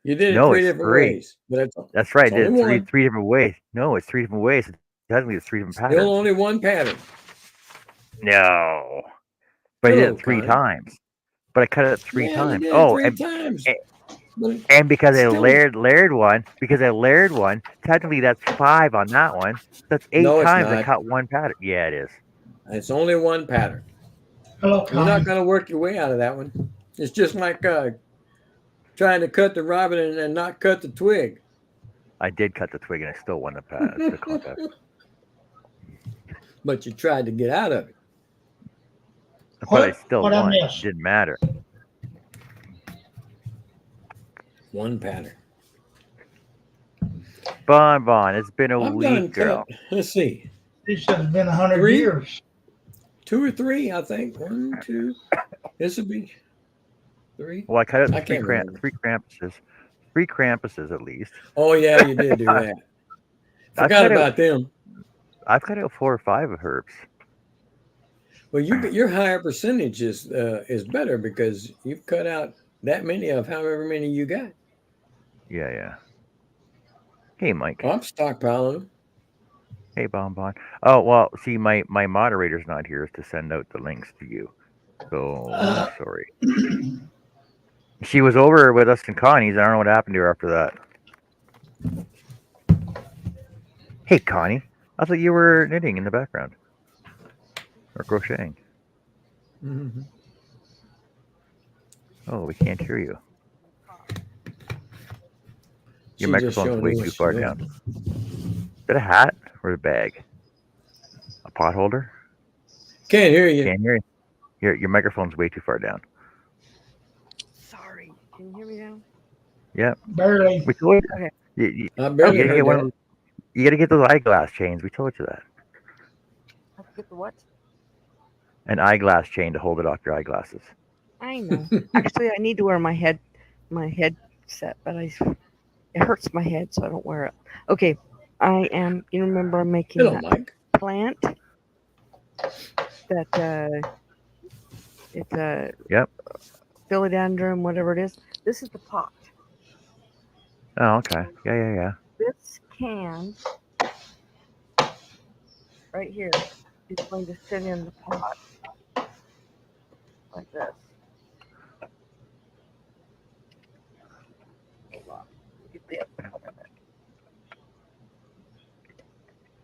you did it No, 3 it's different 3. ways. But That's right. it's only Did three one. different ways. No, it's 3 different ways. So technically, it's 3 different Still patterns. only one pattern. No, but I did Hello, it 3 Connie. times. But I cut it 3 Yeah, you times. did it Oh, 3 times. But and because I still, layered one, technically that's 5 on that one. That's 8 no, it's times I not. cut one pattern. Yeah, it is. It's only one pattern. Hello, You're not Connie. going to work your way out of that one. It's just like trying to cut the robin and not cut the twig. I did cut the twig, and I still won the contest. But you tried to get out of it. But I still What I won. It missed? didn't matter. One pattern. Bon, it's been a I'm week, done girl. cut. Let's see. This has been 100 3? years. 2 or 3, I think. 1, 2. This would be 3. Well, I cut out I 3 can't remember. 3 Krampuses. 3 Krampuses at least. Oh yeah, you did do that. Forgot about them. I've cut out 4 or 5 of herbs. Well, your higher percentage is better because you've cut out that many of however many you got. Yeah. Hey, Mike. Well, I'm stockpiling them. Hey, Bon. Oh, well, see, my moderator's not here to send out the links to you. So, sorry. She was over with us in Connie's. I don't know what happened to her after that. Hey, Connie. I thought you were knitting in the background. Or crocheting. Mm-hmm. Oh, we can't hear you. Your She just microphone's showing way you what too she's far doing. down. Is that a hat or a bag? A pot holder? Can't hear you. Can't hear you. Your microphone's way too far down. Sorry. Can you hear me now? Yeah. Barely. We told you. Okay. You I barely gotta heard get that. you gotta get those eyeglass chains. We told you that. I forget the what? An eyeglass chain to hold it off your eyeglasses. I know. Actually, I need to wear my headset, but it hurts my head, so I don't wear it. Okay. I am. You remember I'm making Hello, that Mike. plant that it's a Yep. philodendron, whatever it is. This is the pot. Oh, okay. Yeah. This can right here is going to sit in the pot like this. Hold on. Get the other part of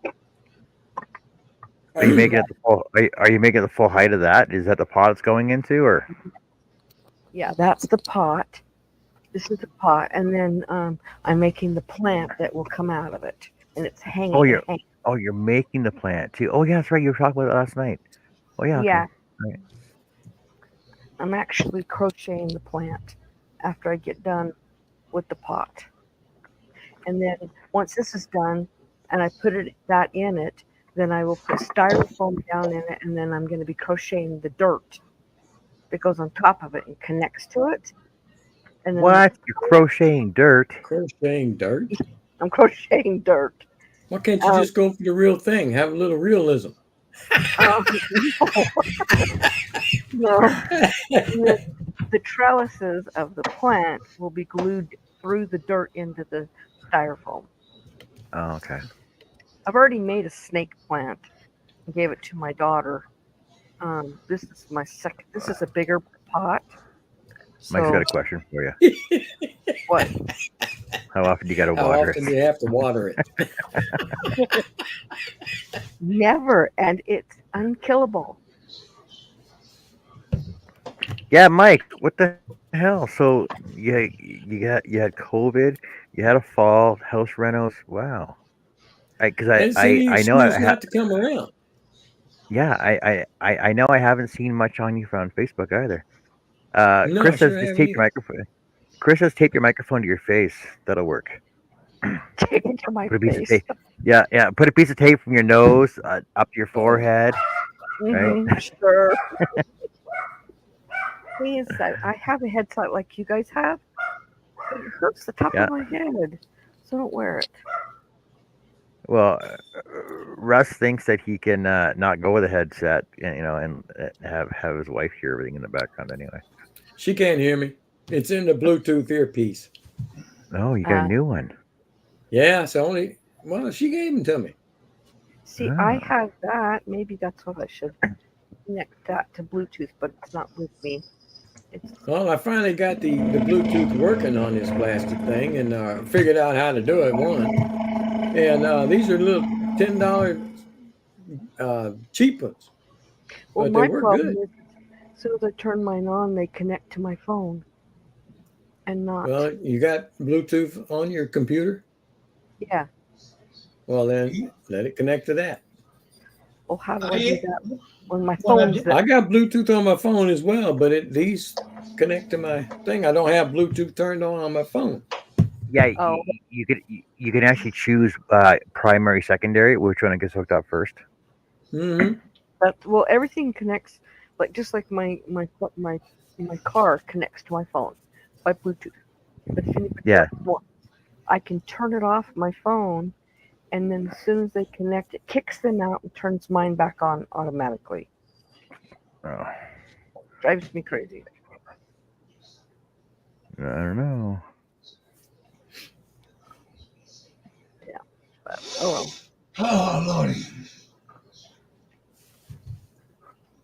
it. Are you making it the full? Are you making it the full height of that? Is that the pot it's going into, or? Yeah, that's the pot. This is the pot, and then I'm making the plant that will come out of it, and it's hanging. You're making the plant too. Oh, yeah, that's right. You were talking about it last night. Oh, yeah. Okay. Yeah. Right. I'm actually crocheting the plant after I get done with the pot, and then once this is done, and I put that in it, then I will put styrofoam down in it, and then I'm going to be crocheting the dirt that goes on top of it and connects to it. And then What? You're crocheting dirt? Crocheting dirt? I'm crocheting dirt. Why can't you just go for the real thing? Have a little realism. No. The trellises of the plant will be glued through the dirt into the styrofoam. Oh, okay. I've already made a snake plant and gave it to my daughter. This is my second. This is a bigger pot. Mike's So got a question for you. what? How often do you got to How water often it? do you have to water it? Never, and it's unkillable. Yeah, Mike. What the hell? So you had COVID. You had a fall. House renos. Wow. Because And see, I she know knows not to come around. Yeah, I know I haven't seen much on you on Facebook either. No, Chris sure says just haven't tape either. your microphone. Chris says tape your microphone to your face. That'll work. Tape it to my Put a piece of face. tape. Yeah, yeah. Put a piece of tape from your nose up to your forehead. Right. Sure. Thing is that I have a headset like you guys have, but it hurts the top Yeah. of my head, so don't wear it. Well, Russ thinks that he can not go with a headset, and have his wife hear everything in the background anyway. She can't hear me. It's in the Bluetooth earpiece. Oh, you got Uh, a new one. Yeah, it's only, well, she gave them to me. See, I Ah. have that. Maybe that's what I should connect that to Bluetooth, but it's not with me. It's Well, I finally got the Bluetooth working on this plastic thing and figured out how to do it, one. And these are little $10 cheap ones, well, but they my work problem good. is as soon as I turn mine on, they connect to my phone, and not. Well, you got Bluetooth on your computer? Yeah. Well, then let it connect to that. Well, how do I do that when my Well, phone's there? I got Bluetooth on my phone as well, but these connect to my thing. I don't have Bluetooth turned on my phone. Yeah, Oh. you can actually choose primary, secondary, which one it gets hooked up first. Mm-hmm. Well, everything connects, like just like my car connects to my phone by Bluetooth. But if anybody Yeah. else wants, I can turn it off my phone, and then as soon as they connect, it kicks them out and turns mine back on automatically. Oh, Drives me crazy. I don't know. But, oh well. Oh, Lordy.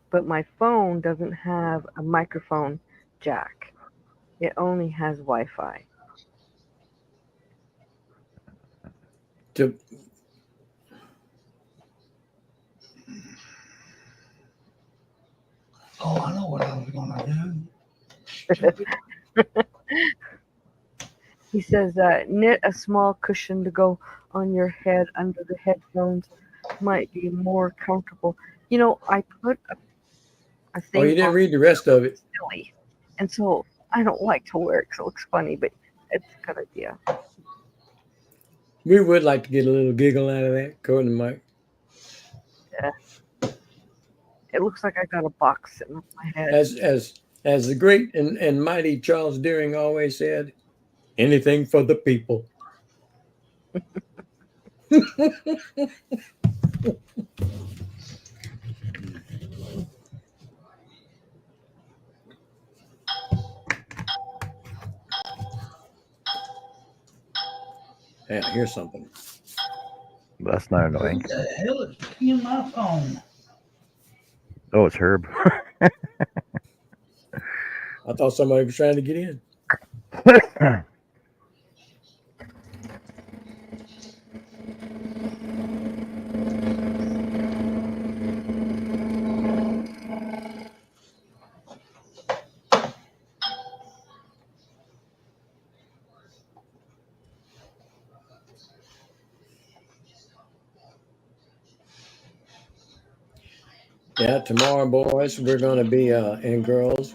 But my phone doesn't have a microphone jack. It only has Wi-Fi. To Oh, I know what I was going to do. He says, knit a small cushion to go on your head under the headphones might be more comfortable. I put a thing Oh, you didn't on read the rest of it. silly, and so I don't like to wear it because it looks funny, but it's a good idea. We would like to get a little giggle out of that, according to Mike. It looks like I got a box sitting on my head. As the great and mighty Charles Deering always said, anything for the people. Yeah, here's something. That's not annoying. What the hell is in my phone? Oh, it's Herb. I thought somebody was trying to get in. Yeah, tomorrow, boys, we're going to be and girls.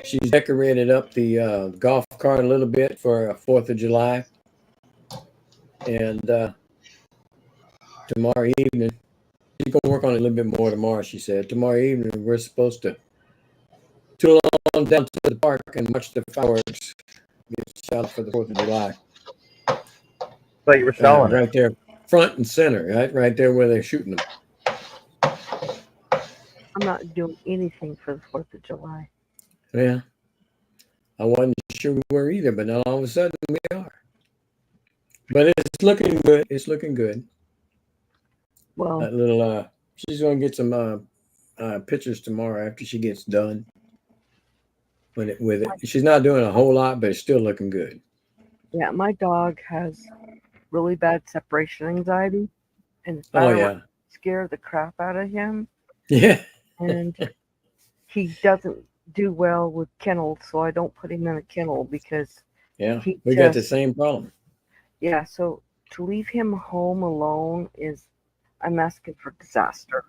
She's decorated up the golf cart a little bit for 4th of July, and tomorrow evening she's going to work on it a little bit more tomorrow. She said tomorrow evening we're supposed to tool on down to the park and watch the fireworks get shot for the 4th of July. But you were selling it. Right there, front and center, right there where they're shooting them. I'm not doing anything for the 4th of July. Yeah, I wasn't sure we were either, but now all of a sudden we are. But it's looking good. It's looking good. Well, That little she's gonna get some pictures tomorrow after she gets done with it. She's not doing a whole lot, but it's still looking good. yeah, my dog has really bad separation anxiety, and the Oh fireworks yeah, scare the crap out of him, yeah. and he doesn't do well with kennels, so I don't put him in a kennel because Yeah, he we got the just- same problem. yeah, so to leave him home alone is I'm asking for disaster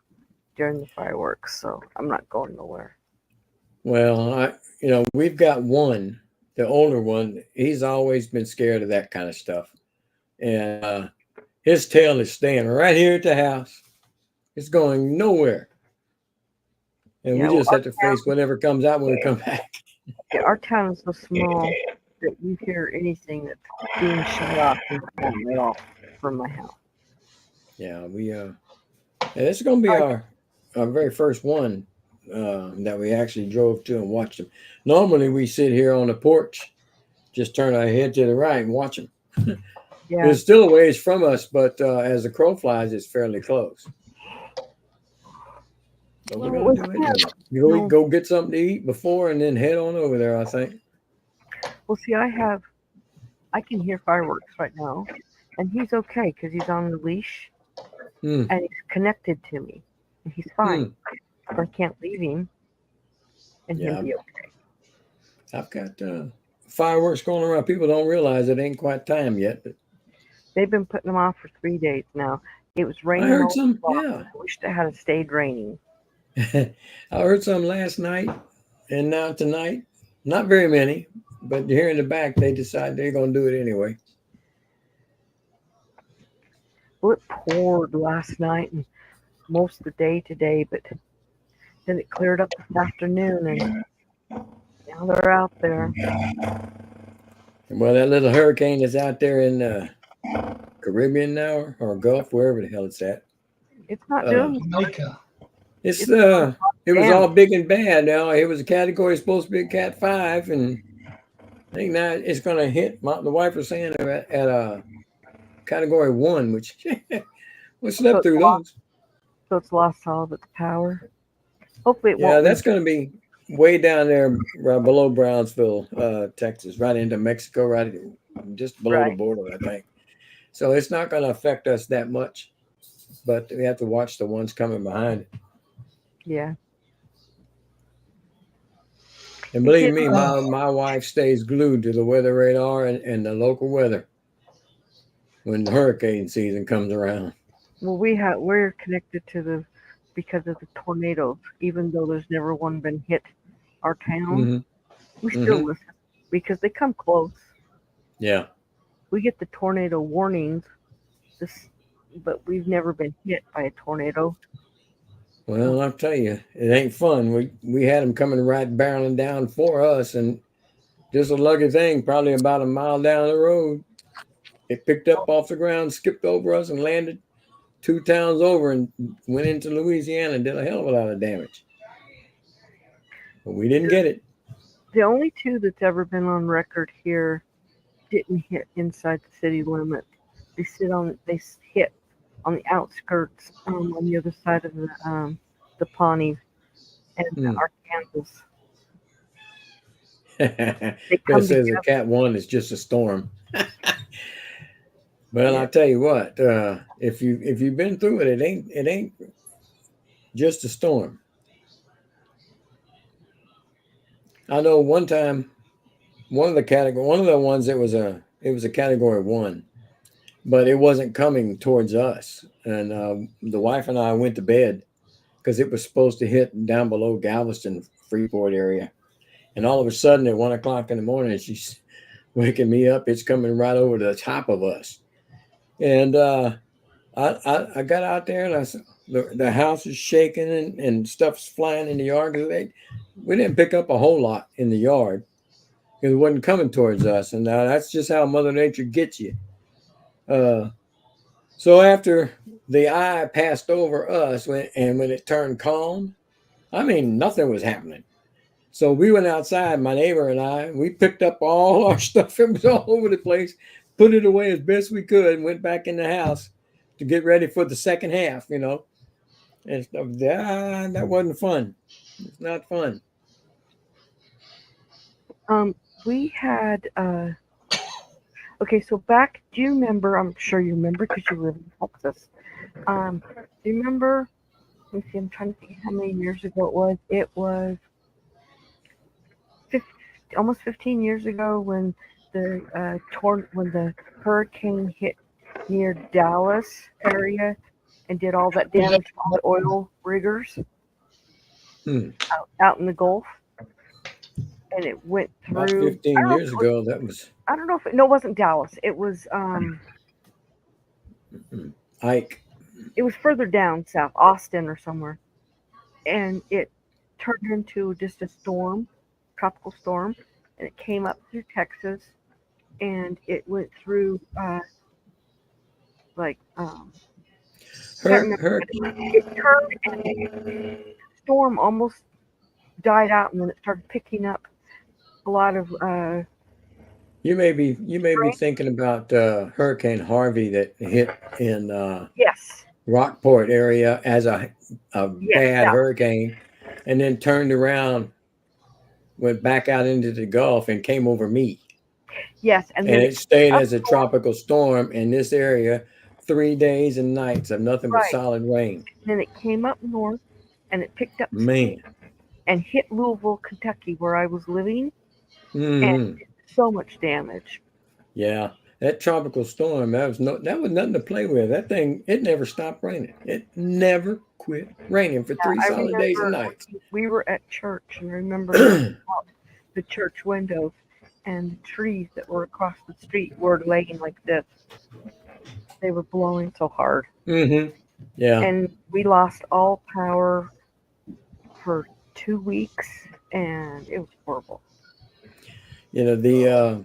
during the fireworks, so I'm not going nowhere. Well, we've got one the older one, he's always been scared of that kind of stuff. And his tail is staying right here at the house. It's going nowhere. And Yeah, we just well, have to face whatever comes out when we come back. yeah, our town is so small that you hear anything that's being shut off is going right off from my house. Yeah, and this is going to be our very first one that we actually drove to and watched them. Normally, we sit here on the porch, just turn our head to the right and watch them. Yeah, It's still a ways from us, but as the crow flies, it's fairly close. But we're Well, going to do it. You go get something to eat before and then head on over there, I think. well, see, I can hear fireworks right now, and he's okay because he's on the leash Hmm. and he's connected to me, and he's fine. But I can't leave him and Yeah. him be okay. I've got fireworks going around. People don't realize it ain't quite time yet. But They've been putting them off for 3 days now. It was I raining. heard all some, along. yeah. I wish it had stayed raining. I heard some last night and now tonight. Not very many, but here in the back, they decide they're going to do it anyway. Well, it poured last night and most of the day today, but then it cleared up this afternoon, and now they're out there. Well, that little hurricane is out there in the Caribbean now or Gulf, wherever the hell it's at. It's not doing Jamaica. It was all big and bad. Now it was a category supposed to be a Cat 5, and I think now it's going to hit. The wife was saying at a category 1, which we slept through those. so it's lost all of its power. Hopefully it Yeah, won't. that's going to be way down there right below Brownsville, Texas, right into Mexico, right just below the Right. border, I think. So it's not going to affect us that much, but we have to watch the ones coming behind it. Yeah. And believe me, my wife stays glued to the weather radar and the local weather when the hurricane season comes around. Well, we're connected to because of the tornadoes. Even though there's never one been hit our town, Mhm. we still listen because they come close. Yeah. We get the tornado warnings, but we've never been hit by a tornado. Well, I'll tell you, it ain't fun. We had them coming right barreling down for us, and just a lucky thing, probably about a mile down the road, it picked up off the ground, skipped over us, and landed 2 towns over and went into Louisiana and did a hell of a lot of damage. But we didn't get it. The only 2 that's ever been on record here didn't hit inside the city limit. They hit on the outskirts, on the other side of the Pawnee and Arkansas. They come It says together. a Cat 1 is just a storm. Well, I'll tell you what, if you've been through it, it ain't just a storm. I know one time, one of the ones it was a category 1, but it wasn't coming towards us. And the wife and I went to bed because it was supposed to hit down below Galveston, Freeport area. And all of a sudden at 1 o'clock in the morning, she's waking me up. It's coming right over the top of us. And I got out there and I saw the house is shaking and stuff's flying in the yard. We didn't pick up a whole lot in the yard because it wasn't coming towards us. And that's just how Mother Nature gets you. So after the eye passed over us when it turned calm, I mean, nothing was happening. So we went outside, my neighbor and I, we picked up all our stuff. It was all over the place, put it away as best we could, and went back in the house to get ready for the second half, And stuff. That wasn't fun. It's not fun. We had okay, so back, do you remember, I'm sure you remember because you live in Texas. Do you remember, let me see, I'm trying to think how many years ago it was. It was almost 15 years ago when the hurricane hit near Dallas area and did all that damage to all the oil riggers out in the Gulf. and it went About through. 15 years ago, that was I don't know if no, it wasn't Dallas. It was Ike. it was further down south, Austin or somewhere, and it turned into just a storm, tropical storm, and it came up through Texas, and it went through like can't remember. It turned and the storm almost died out, and then it started picking up a lot of You may be thinking about Hurricane Harvey that hit in yes, Rockport area as a bad that- hurricane, and then turned around, went back out into the Gulf, and came over me. yes, and And then it stayed up as a north. tropical storm in this area 3 days and nights of nothing but Right. solid rain. Then it came up north, and it picked up Man. and hit Louisville, Kentucky, where I was living, Mhm. and so much damage. Yeah. That tropical storm, that was nothing to play with. That thing, it never stopped raining. It never quit raining for 3 I solid days and remember nights. we were at church, and I remember looking out the church windows, and the trees that were across the street were laying like this. They were blowing so hard, Mm-hmm. Yeah. and we lost all power for 2 weeks, and it was horrible. You know, the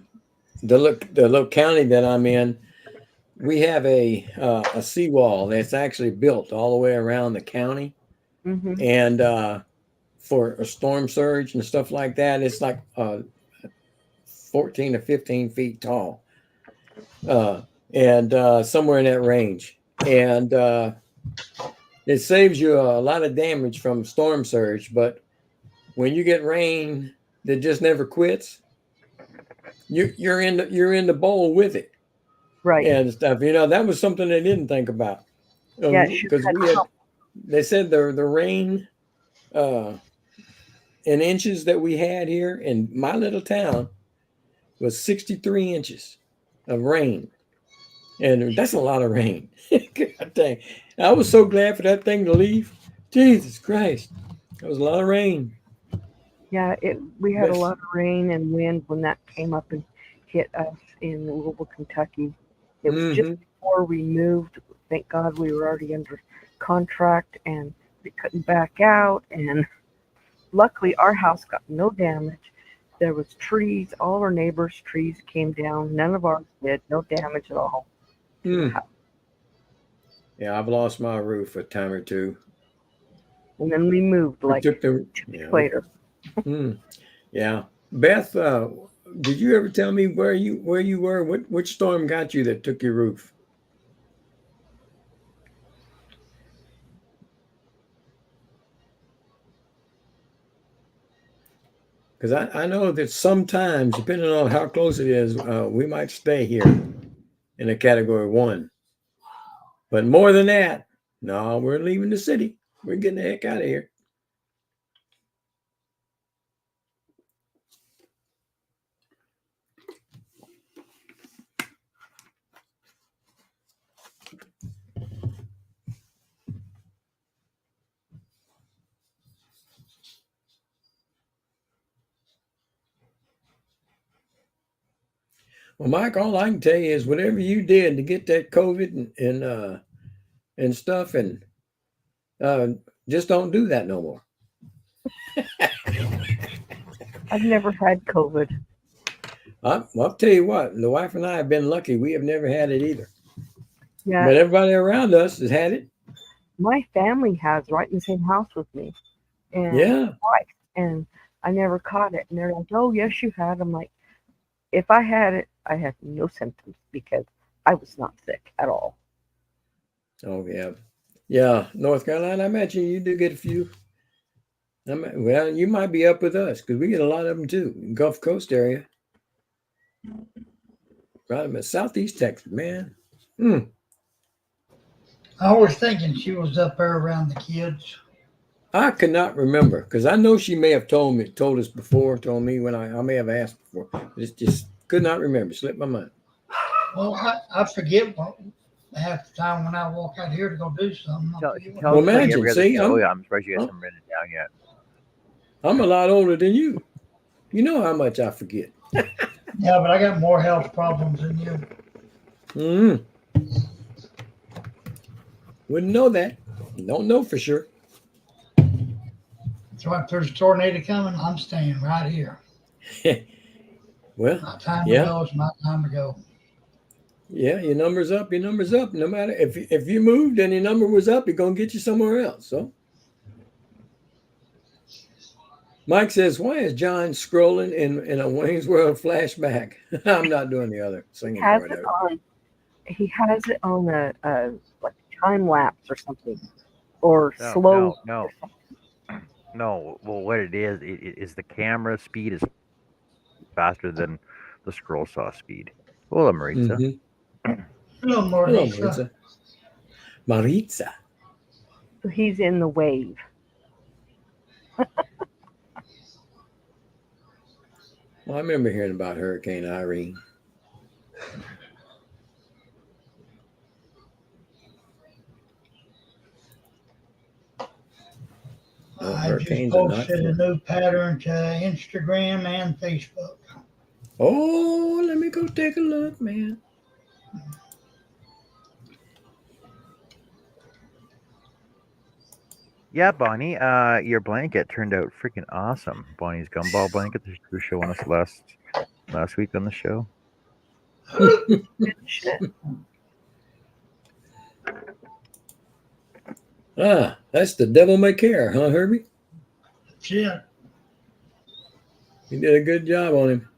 locality that I'm in, we have a seawall that's actually built all the way around the county, Hmm. and for a storm surge and stuff like that, it's like 14 to 15 feet tall, and somewhere in that range, and it saves you a lot of damage from storm surge. But when you get rain that just never quits, you're in the bowl with it. Right. And stuff. You know, that was something they didn't think about. Yeah, it should Because cut they said the rain in inches that we had here in my little town was 63 inches of rain. And that's a lot of rain. God dang. I was so glad for that thing to leave. Jesus Christ. That was a lot of rain. Yeah, we had a Yes. lot of rain and wind when that came up and hit us in Louisville, Kentucky. It was just before we moved. Thank God we were already under contract and we couldn't back out. And luckily, our house got no damage. There was trees. All our neighbors' trees came down. None of ours did. No damage at all. Yeah, I've lost my roof a time or two. And then we moved We like took 2 weeks later. Yeah. Beth, did you ever tell me where you were? Which storm got you that took your roof? Because I know that sometimes, depending on how close it is, we might stay here in a category 1. But more than that, no, we're leaving the city. We're getting the heck out of here. Well, Mike, all I can tell you is whatever you did to get that COVID and stuff, and just don't do that no more. I've never had COVID. I'll tell you what, the wife and I have been lucky. We have never had it either. Yeah, But everybody around us has had it. my family has right in the same house with me. And Yeah. and I never caught it. And they're like, "Oh, yes, you had." I'm like, if I had it, I had no symptoms because I was not sick at all. Oh, yeah. Yeah. North Carolina, I imagine you do get a few. Well, you might be up with us because we get a lot of them too. In Gulf Coast area. Right in Southeast Texas, man. I was thinking she was up there around the kids. I could not remember because I know she may have told us before, told me when I may have asked before. Just could not remember. Slipped my mind. Well, I forget half the time when I walk out here to go do something. Tell Well, us like imagine, every other see, show. I'm surprised you huh? guys haven't written it down yet. I'm a lot older than you. You know how much I forget. Yeah, but I got more health problems than you. Wouldn't know that. Don't know for sure. So if there's a tornado coming, I'm staying right here. Well, My time yeah. to go is my time to go. Yeah, your number's up. Your number's up. No matter if you moved and your number was up, you're gonna get you somewhere else. So, Mike says, "Why is John scrolling in a Wayne's World flashback?" I'm not doing the other singing Has part it of it. on. He has it on a like time lapse or something, or No, slow. no. Well, what it is the camera speed is faster than the scroll saw speed. Hola, Maritza. Mm-hmm. Hello, Hello, Marisa. Maritza. Maritza. So he's in the wave. Well, I remember hearing about Hurricane Irene. No, I just hurricanes are not posted a fun. new pattern to Instagram and Facebook. Oh, let me go take a look, man. Yeah, Bonnie. Your blanket turned out freaking awesome. Bonnie's gumball blanket that she was showing us last week on the show. Good shit. Ah, that's the devil may care, huh, Herbie? Shit. You did a good job on him.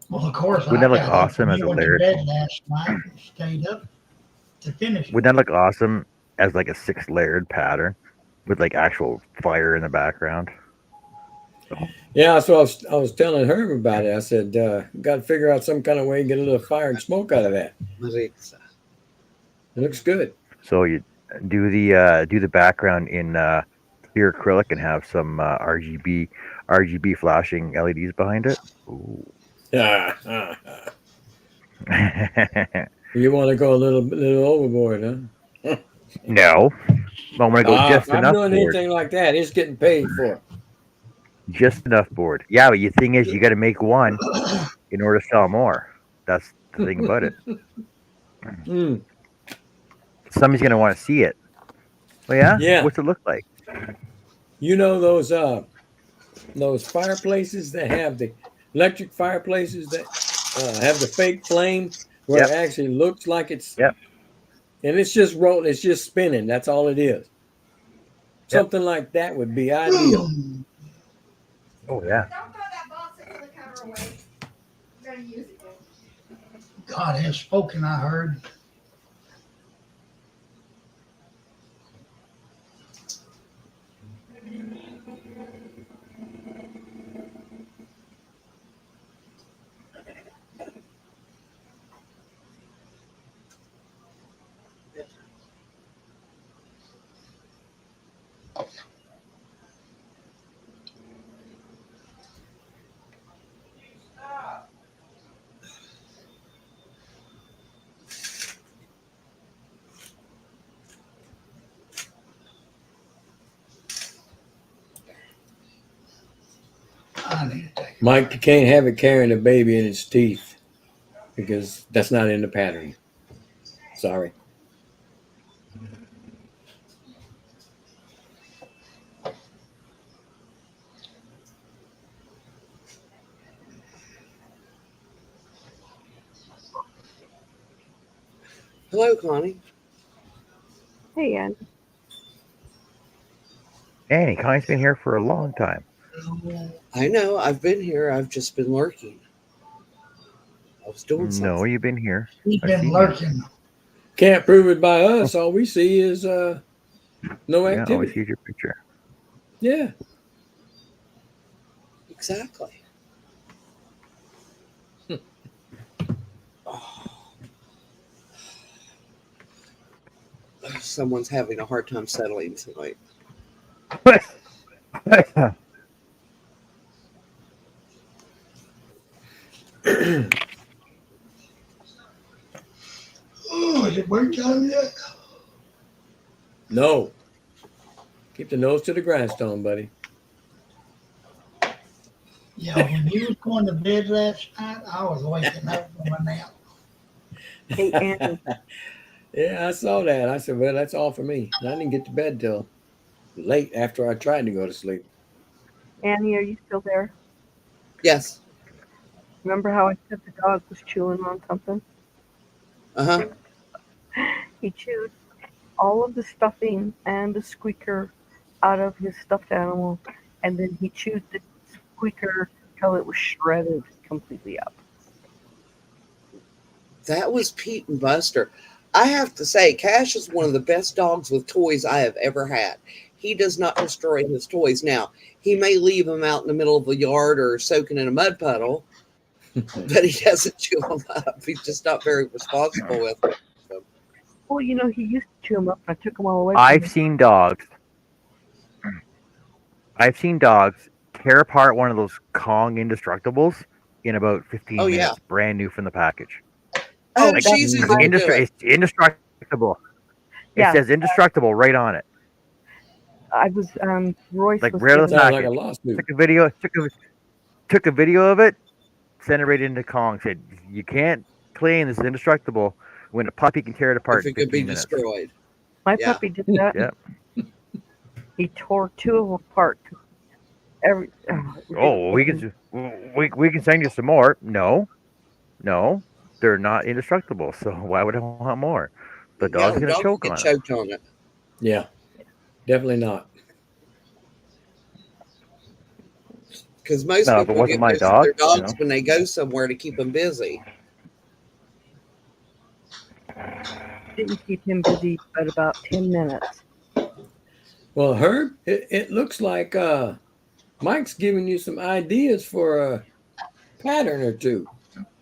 Well, of course, Wouldn't I that look got up awesome and as a went to layered? bed last night and stayed up to finish it. Wouldn't that look awesome as like a 6-layered pattern with like actual fire in the background? Yeah, so I was telling Herb about it. I said, got to figure out some kind of way to get a little fire and smoke out of that. Maritza. It looks good. So you do the background in clear acrylic and have some RGB flashing LEDs behind it. Ooh. You want to go a little overboard, huh? No, I'm gonna go just If I'm enough doing board. anything like that, it's getting paid for. Just enough board. Yeah, but the thing is, you got to make one in order to sell more. That's the thing about it. Mm, Somebody's gonna want to see it. Well, yeah. yeah, What's it look like? you know those fireplaces that have the electric fireplaces that have the fake flame where Yep. it actually looks like it's Yep. and it's just rolling, it's just spinning. That's all it is. Something like that would be ideal. Boom. Oh yeah. Don't throw that box into the cover away. You gotta use it. God has spoken, I heard. I need to take Mike, you can't have it carrying a baby in its teeth because that's not in the pattern. Sorry. Hello, Connie. Hey, Ann. Annie, Connie's been here for a long time. I know. I've been here. I've just been lurking. I was doing No, something. you've been here. He's I've been seen you. lurking. Can't prove it by us. All we see is no Yeah, always activity. see your picture. Yeah. Exactly. Oh. Someone's having a hard time settling tonight. Oh, is it work time yet? No. Keep the nose to the grindstone, buddy. Yeah, when you was going to bed last night, I was waking up from a nap. Hey, Annie, Yeah, I saw that. I said, well, that's all for me. And I didn't get to bed till late after I tried to go to sleep. Annie, are you still there? Yes. Remember how I said the dog was chewing on something? Uh-huh. He chewed all of the stuffing and the squeaker out of his stuffed animal, and then he chewed the squeaker till it was shredded completely up. That was Pete and Buster. I have to say, Cash is one of the best dogs with toys I have ever had. He does not destroy his toys. Now, he may leave them out in the middle of the yard or soaking in a mud puddle, but he doesn't chew them up. He's just not very responsible with them. Well, you know, he used to chew them up, and I took them all away from I've him. seen dogs. I've seen dogs tear apart one of those Kong Indestructibles in about 15 Oh, minutes, yeah. brand new from the package. I have Like, cheesy It's, that can do it. it's indestructible. Yeah. It says indestructible right on it. I was Royce Like was rare giving, Sounds like a package. lawsuit. Took a video of it, sent it right into Kong. Said you can't claim this is indestructible when a puppy can tear it apart If it in could be 15 minutes. destroyed. my Yeah. puppy did that. Yeah. He tore two of them apart. Every Oh, we can send you some more. No, they're not indestructible. So why would I want more? The dog's Yeah, gonna dog choke can on get it. choked on it. Yeah, definitely not. Because most No, if it people wasn't get my most of dog, their you dogs know. when they go somewhere to keep them busy. didn't keep him busy but about 10 minutes. Well, Herb, it looks like Mike's giving you some ideas for a pattern or two.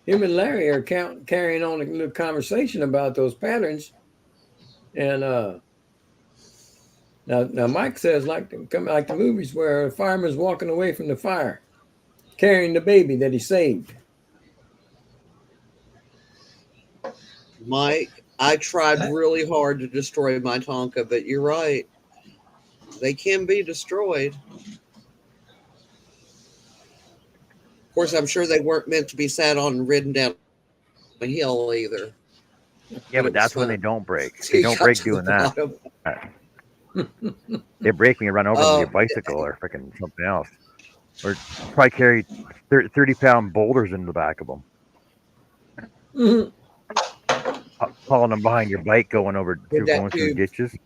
Him and Larry are carrying on a little conversation about those patterns. And now Mike says like the movies where a fireman's walking away from the fire, carrying the baby that he saved. Mike, I tried really hard to destroy my Tonka, but you're right. They can be destroyed. Of course, I'm sure they weren't meant to be sat on and ridden down a hill either. Yeah, but it was that's when they fun. don't break. So They you don't got break to the doing that. bottom. They break when you run over them with your Oh, bicycle or freaking something else, or probably carry 30-pound boulders in the back of them, Mhm. hauling them behind your bike, going With that going through huge, ditches.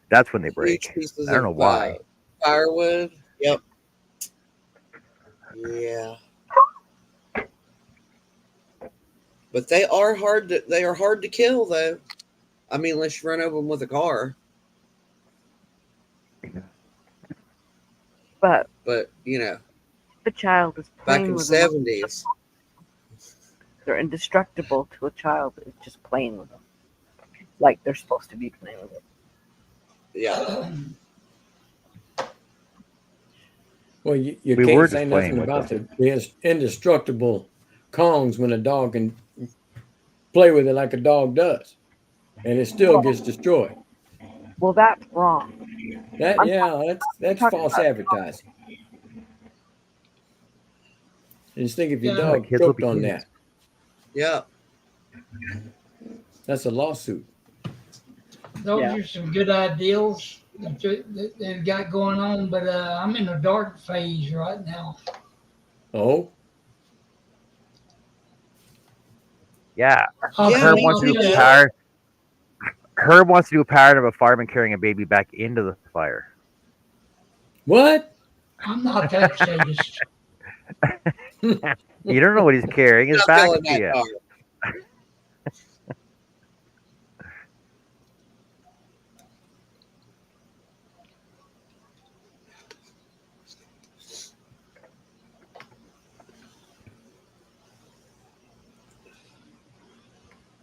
That's when they huge break. pieces I don't know of why. firewood. Yep. Yeah. But they are hard to kill though. I mean, unless you run over them with a car. But But you know, the child is back playing in the with them. 70s. They're indestructible to a child that is just playing with them. Like they're supposed to be playing with them. Yeah. Well, you We can't were say just playing nothing with about them. the indestructible Kongs when a dog can play with it like a dog does, and it still gets destroyed. Well, that's wrong. That's talking false about- advertising. Just think if your Yeah. dog Kids will choked be on kids. that, Yeah. that's a lawsuit. Those Yeah. are some good ideals that they've got going on, but I'm in a dark phase right now. Oh, Yeah, I'll Yeah, Herb me wants to do too. a pattern. Herb wants to do a pattern of a fireman carrying a baby back into the fire. what? I'm not that sadist. You don't know what he's carrying. His Not back feeling to that you. dark.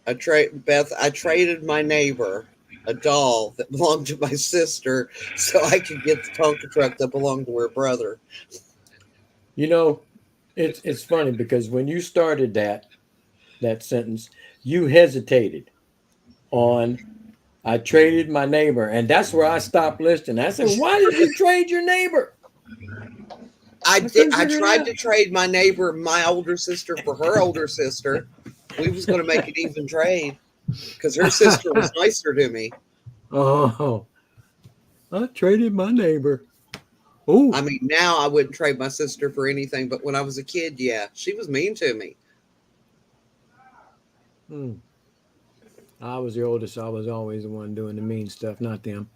I traded my neighbor a doll that belonged to my sister so I could get the Tonka truck that belonged to her brother. You know, it's funny because when you started that sentence, you hesitated on I traded my neighbor, and that's where I stopped listening. I said, "Why did you trade your neighbor?" I Let's did. go I figure it tried out. to trade my neighbor, my older sister, for her older sister. We was going to make an even trade because her sister was nicer to me. Oh, I traded my neighbor. Oh, I mean, now I wouldn't trade my sister for anything, but when I was a kid, yeah, she was mean to me. I was the oldest. So I was always the one doing the mean stuff, not them.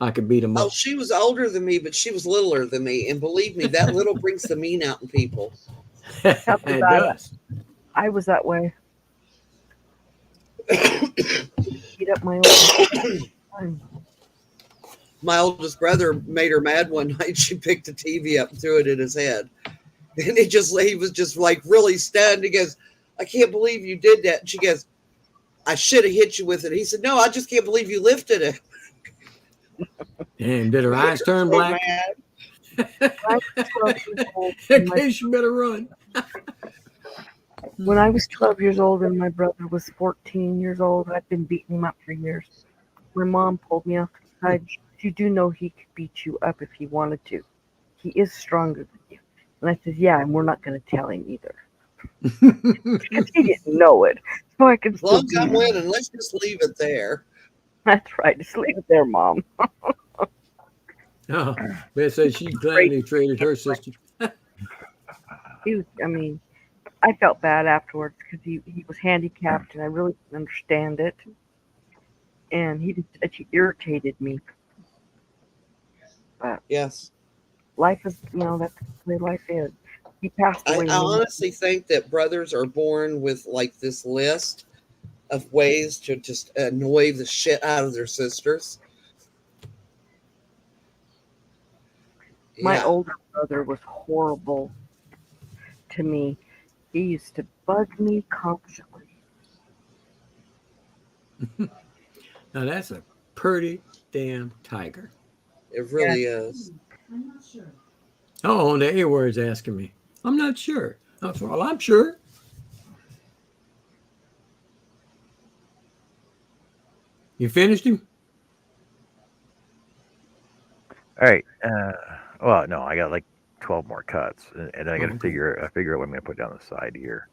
I could beat them Oh, up. she was older than me, but she was littler than me. And believe me, that little brings the mean out in people. It Tell me about it. does. I was that way. Beat up my old. My oldest brother made her mad one night. She picked the TV up and threw it in his head. And he was just like really stunned. He goes, I can't believe you did that. And she goes, I should have hit you with it. He said, no, I just can't believe you lifted it. Damn, did her eyes turn So black? mad. I was 12 years old. In and my- case you better run. When I was 12 years old and my brother was 14 years old, I'd been beating him up for years. My mom pulled me off to the side. You do know he could beat you up if he wanted to. He is stronger than you. And I said, yeah, and we're not going to tell him either. Because he didn't know it. So I could As still long as beat I'm him. winning, let's just leave it there. That's right. Just leave it there, Mom. Oh, Beth said she gladly traded her sister. He was, I mean, I felt bad afterwards because he was handicapped and I really didn't understand it. And he irritated me. But Yes. life is, that's the way life is. He passed I away. honestly think that brothers are born with like this list of ways to just annoy the shit out of their sisters. My Yeah. older brother was horrible to me. He used to bug me constantly. Now that's a pretty damn tiger. It really is. Oh, the A word's asking me. I'm not sure. Well, I'm sure. You finished him? All right. Well, no, I got like 12 more cuts, and I got to Okay. figure out what I'm going to put down the side here.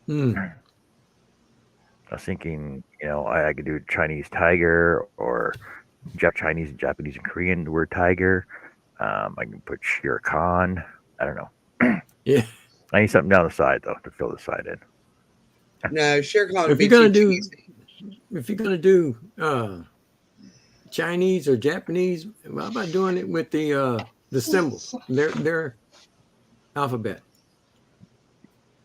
Hmm. I was thinking, I could do Chinese tiger or Chinese and Japanese and Korean word tiger. I can put Shere Khan. I don't know. Yeah. I need something down the side though to fill the side in. No, Shere Khan would If be you're gonna too do- cheesy. If you're gonna do Chinese or Japanese, how about doing it with the symbols, their alphabet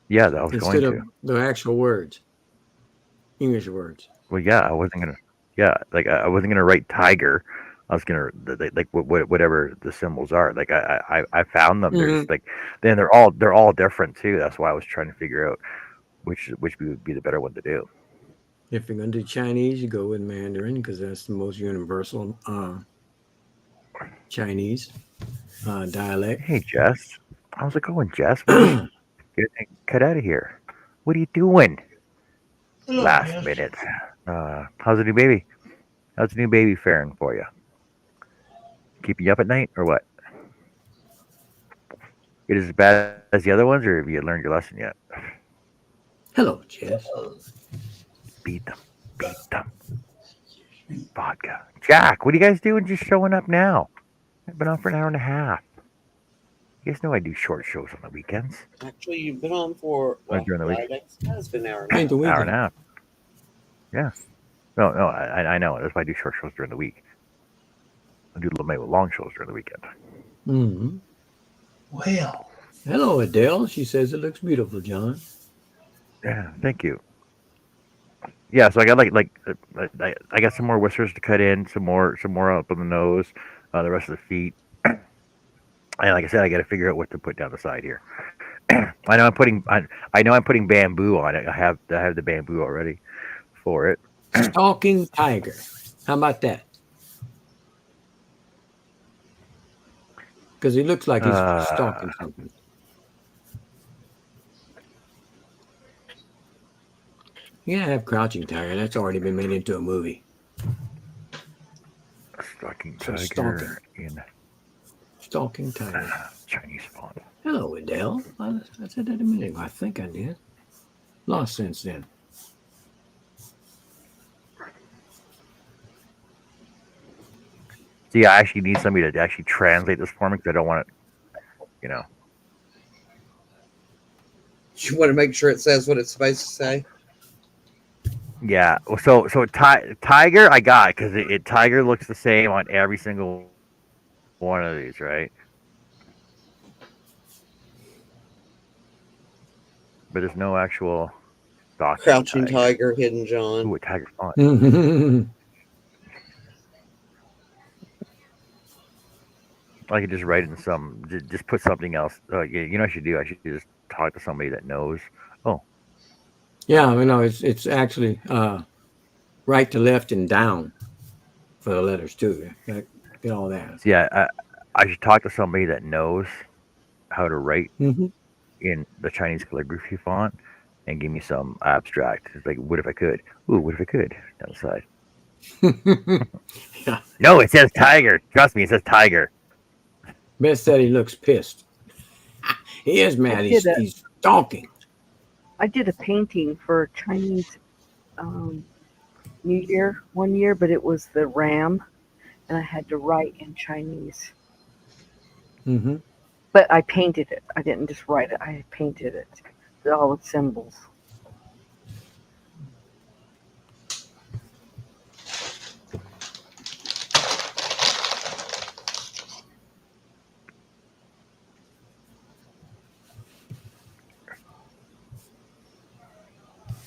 Yeah, that I was instead going of to. the actual words, English words. Well, yeah, I wasn't gonna. Yeah, like I wasn't gonna write tiger. I was gonna like whatever the symbols are. Like I found them. There's like then they're all different too. That's why I was trying to figure out which would be the better one to do. If you're gonna do Chinese, you go with Mandarin because that's the most universal Chinese dialect. Hey Jess, how's it going, Jess? Cut out of here. What are you doing? Hello, Last Jess. minute. How's the new baby? How's the new baby faring for you? Keep you up at night or what? It is as bad as the other ones, or have you learned your lesson yet? Hello, Jess. Beat them. Vodka. Jack, what are you guys doing just showing up now? I've been on for an hour and a half. You guys know I do short shows on the weekends. Actually, you've been on for During the week. Friday. It's been an hour. Ain't the Hour and weekend. a half. Yeah. No, I know. That's why I do short shows during the week. I do long shows during the weekend. Mm-hmm. Well, Hello, Adele. She says it looks beautiful, John. Yeah, thank you. Yeah, so I got I got some more whiskers to cut in, some more up on the nose, the rest of the feet, and like I said, I got to figure out what to put down the side here. I know I'm putting bamboo on it. I have the bamboo already for it. Stalking tiger. How about that? Because he looks like he's stalking something. Yeah, I have Crouching Tiger. That's already been made into a movie. Stalking So tiger in Stalking Tiger. Chinese font. Hello, Adele. I said that a minute ago. I think I did. Lost since then. See, I actually need somebody to actually translate this for me because I don't want it, you know. You want to make sure it says what it's supposed to say. Yeah. Well, so tiger, I got because tiger looks the same on every single one of these, right? But there's no actual document. Crouching Tiger, Hidden John. Ooh, a tiger font. I could just write in some, just put something else. You know what I should do? I should just talk to somebody that knows. Oh, Yeah, it's actually right to left and down for the letters too. Get all that. so yeah, I should talk to somebody that knows how to write Mm-hmm. in the Chinese calligraphy font and give me some abstract. It's like, what if I could? Ooh, what if I could? Down the side. Yeah. No, it says tiger. Trust me, it says tiger. Beth said he looks pissed. He is mad. He's stalking. I did a painting for Chinese New Year one year, but it was the ram, and I had to write in Chinese. Mm-hmm. But I painted it. I didn't just write it. I painted it with all the symbols.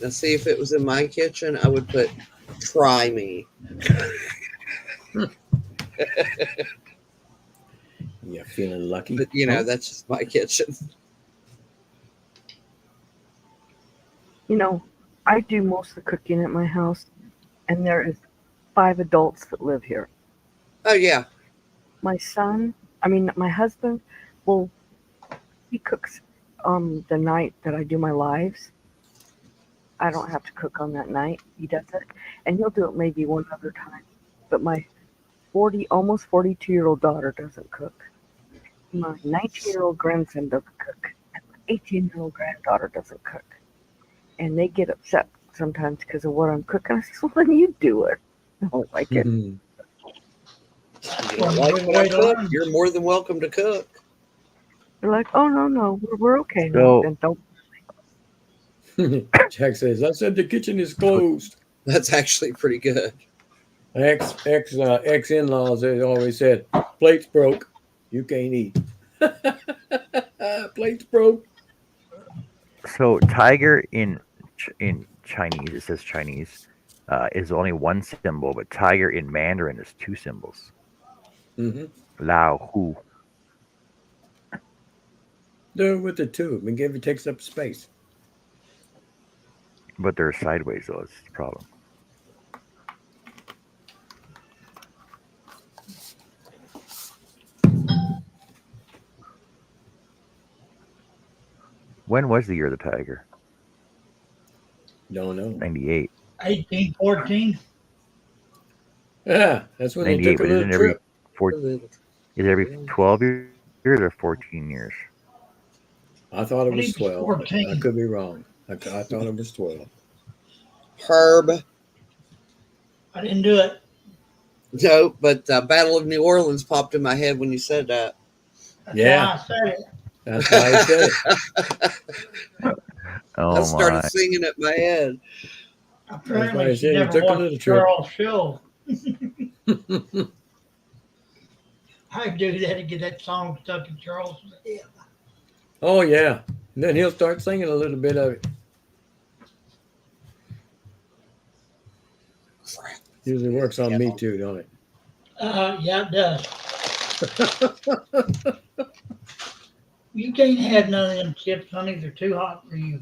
Now, see, if it was in my kitchen, I would put "try me." Yeah, feeling lucky. But that's just my kitchen. You know, I do most of the cooking at my house, and there is 5 adults that live here. Oh yeah, My husband, well, he cooks the night that I do my lives. I don't have to cook on that night. He does it, and he'll do it maybe one other time. But my almost 42-year-old daughter doesn't cook. My 19-year-old grandson doesn't cook, and my 18-year-old granddaughter doesn't cook. And they get upset sometimes because of what I'm cooking. I say, well, then you do it. I don't like it. Mhm. you don't like what I cook, you're more than welcome to cook. They're like, oh, no, we're okay now. So- Then don't. Jack says, I said the kitchen is closed. That's actually pretty good. Ex in-laws, they always said, plates broke, you can't eat. Plates broke. So tiger in Chinese, it says Chinese, is only one symbol, but tiger in Mandarin is 2 symbols. Mm-hmm. Lao Hu. Do it with the 2. McGivy takes up space. But they're sideways though, it's the problem. When was the year of the tiger? Don't know. 98. 1814. Yeah, that's when they 98, took a but isn't little every trip. is it every 12 years or 14 years? I thought it I was think it's 12. But 14. I could be wrong. I thought it was 12. Herb. I didn't do it. No, but Battle of New Orleans popped in my head when you said that. That's Yeah. why I said it. That's why I said it. Oh I started my. singing it in my head. why I Apparently, she said you never took a watched little trip. Charles Show. I do that to get that song stuck in Charles' head. Oh, yeah. And then he'll start singing a little bit of it. Crap. Usually works on me too, don't it? Yeah, it does. You can't have none of them chips, honey. They're too hot for you.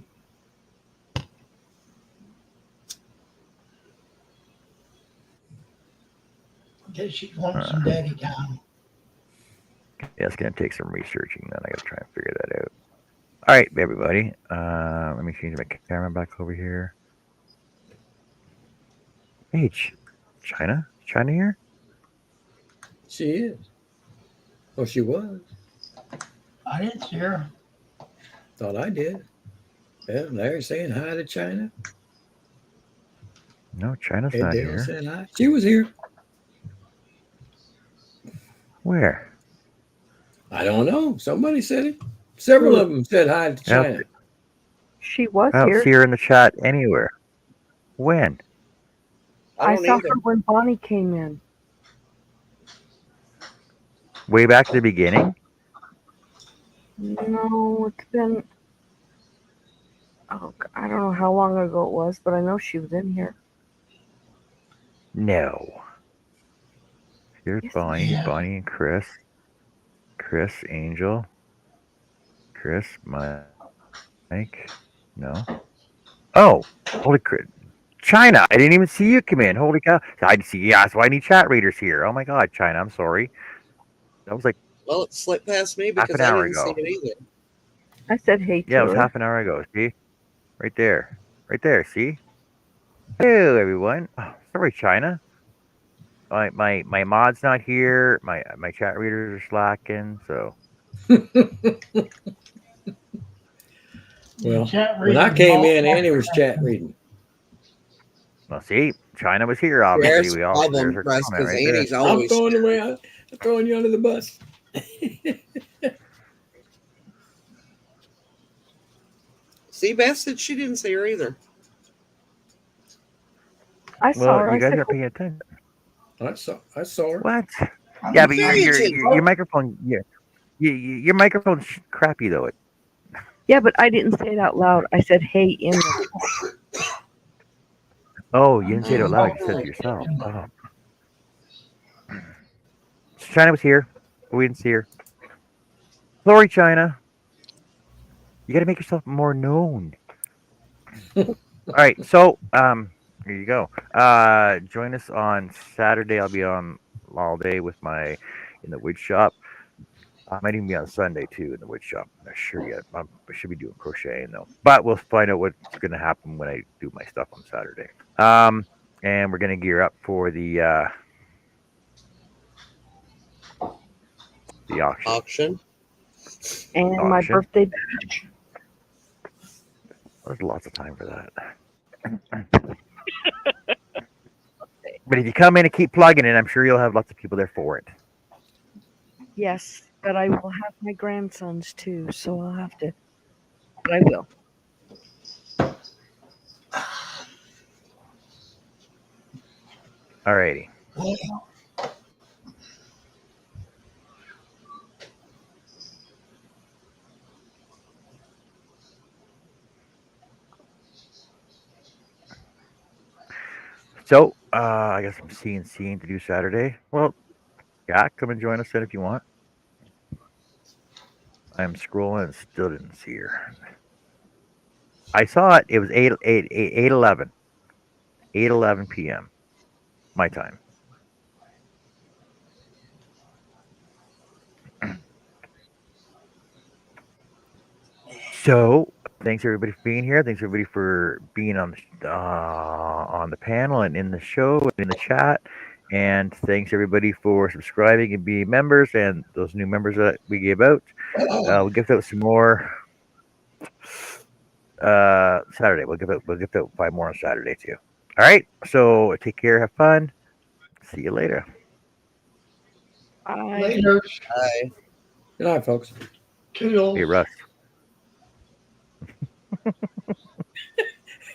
Guess she wants some daddy time. Yeah, it's gonna take some researching. Then I gotta try and figure that out. All right, everybody. Let me change my camera back over here. Hey, China here? She is. Oh, she was. I didn't see her. Thought I did. Yeah, Larry saying hi to China. No, China's Ed not Dale here. said hi. She was here. Where? I don't know. Somebody said it. Several of them said hi to Yeah. China. She was I don't here. see her in the chat anywhere. When? I I don't saw either. her when Bonnie came in. Way back to the beginning? No, it's been. Oh, I don't know how long ago it was, but I know she was in here. No. Here's Yes, Bonnie. Yeah. Bonnie and Chris. Chris, Angel. Chris, Mike. No. Oh, holy crap. China, I didn't even see you come in. Holy cow. I didn't see you. Yeah, that's why I need chat readers here. Oh my God, China, I'm sorry. That was like Well, it slipped past me half because an I hour didn't see ago. it either. I said hey Yeah, it to was her. half an hour ago. See? Right there. Right there. See? Hello, everyone. Oh, sorry, China. My mod's not here. My chat readers are slacking. So Well, Chat when I reading came all- in, Annie was chat reading. well, see, China was here. Obviously, There's we a all there's problem, her Russ, comment because right there. Annie's I'm always. I'm throwing you under the bus. See, Beth said she didn't see her either. I saw Well, her. you I guys said, are paying attention. I saw her. What? I'm Yeah, but Very your attentive. microphone, your microphone's crappy though. yeah, but I didn't say it out loud. I said hey in the. Oh, you didn't say it out loud. You said it to yourself. Oh. China was here. But we didn't see her. Sorry, China. You got to make yourself more known. All right. So, here you go. Join us on Saturday. I'll be on all day with in the wood shop. I might even be on Sunday too in the wood shop. I'm not sure yet. I should be doing crocheting though. But we'll find out what's going to happen when I do my stuff on Saturday. And we're going to gear up for the auction. Auction. And my Auction. birthday. There's lots of time for that. But if you come in and keep plugging it, I'm sure you'll have lots of people there for it. Yes, but I will have my grandsons too, so I'll have to. But I will. Alrighty. So, I got some CNCing to do Saturday. Well, yeah, come and join us then if you want. I'm scrolling and still didn't see her. I saw it. It was 8:11 p.m. my time. So, thanks everybody for being here. Thanks everybody for being on the panel and in the show and in the chat. And thanks everybody for subscribing and being members and those new members that we gave out. We'll give out some more Saturday. We'll give out 5 more on Saturday too. All right. So take care. Have fun. See you later. Later. Bye. Good night, folks. Toodles. Hey Russ.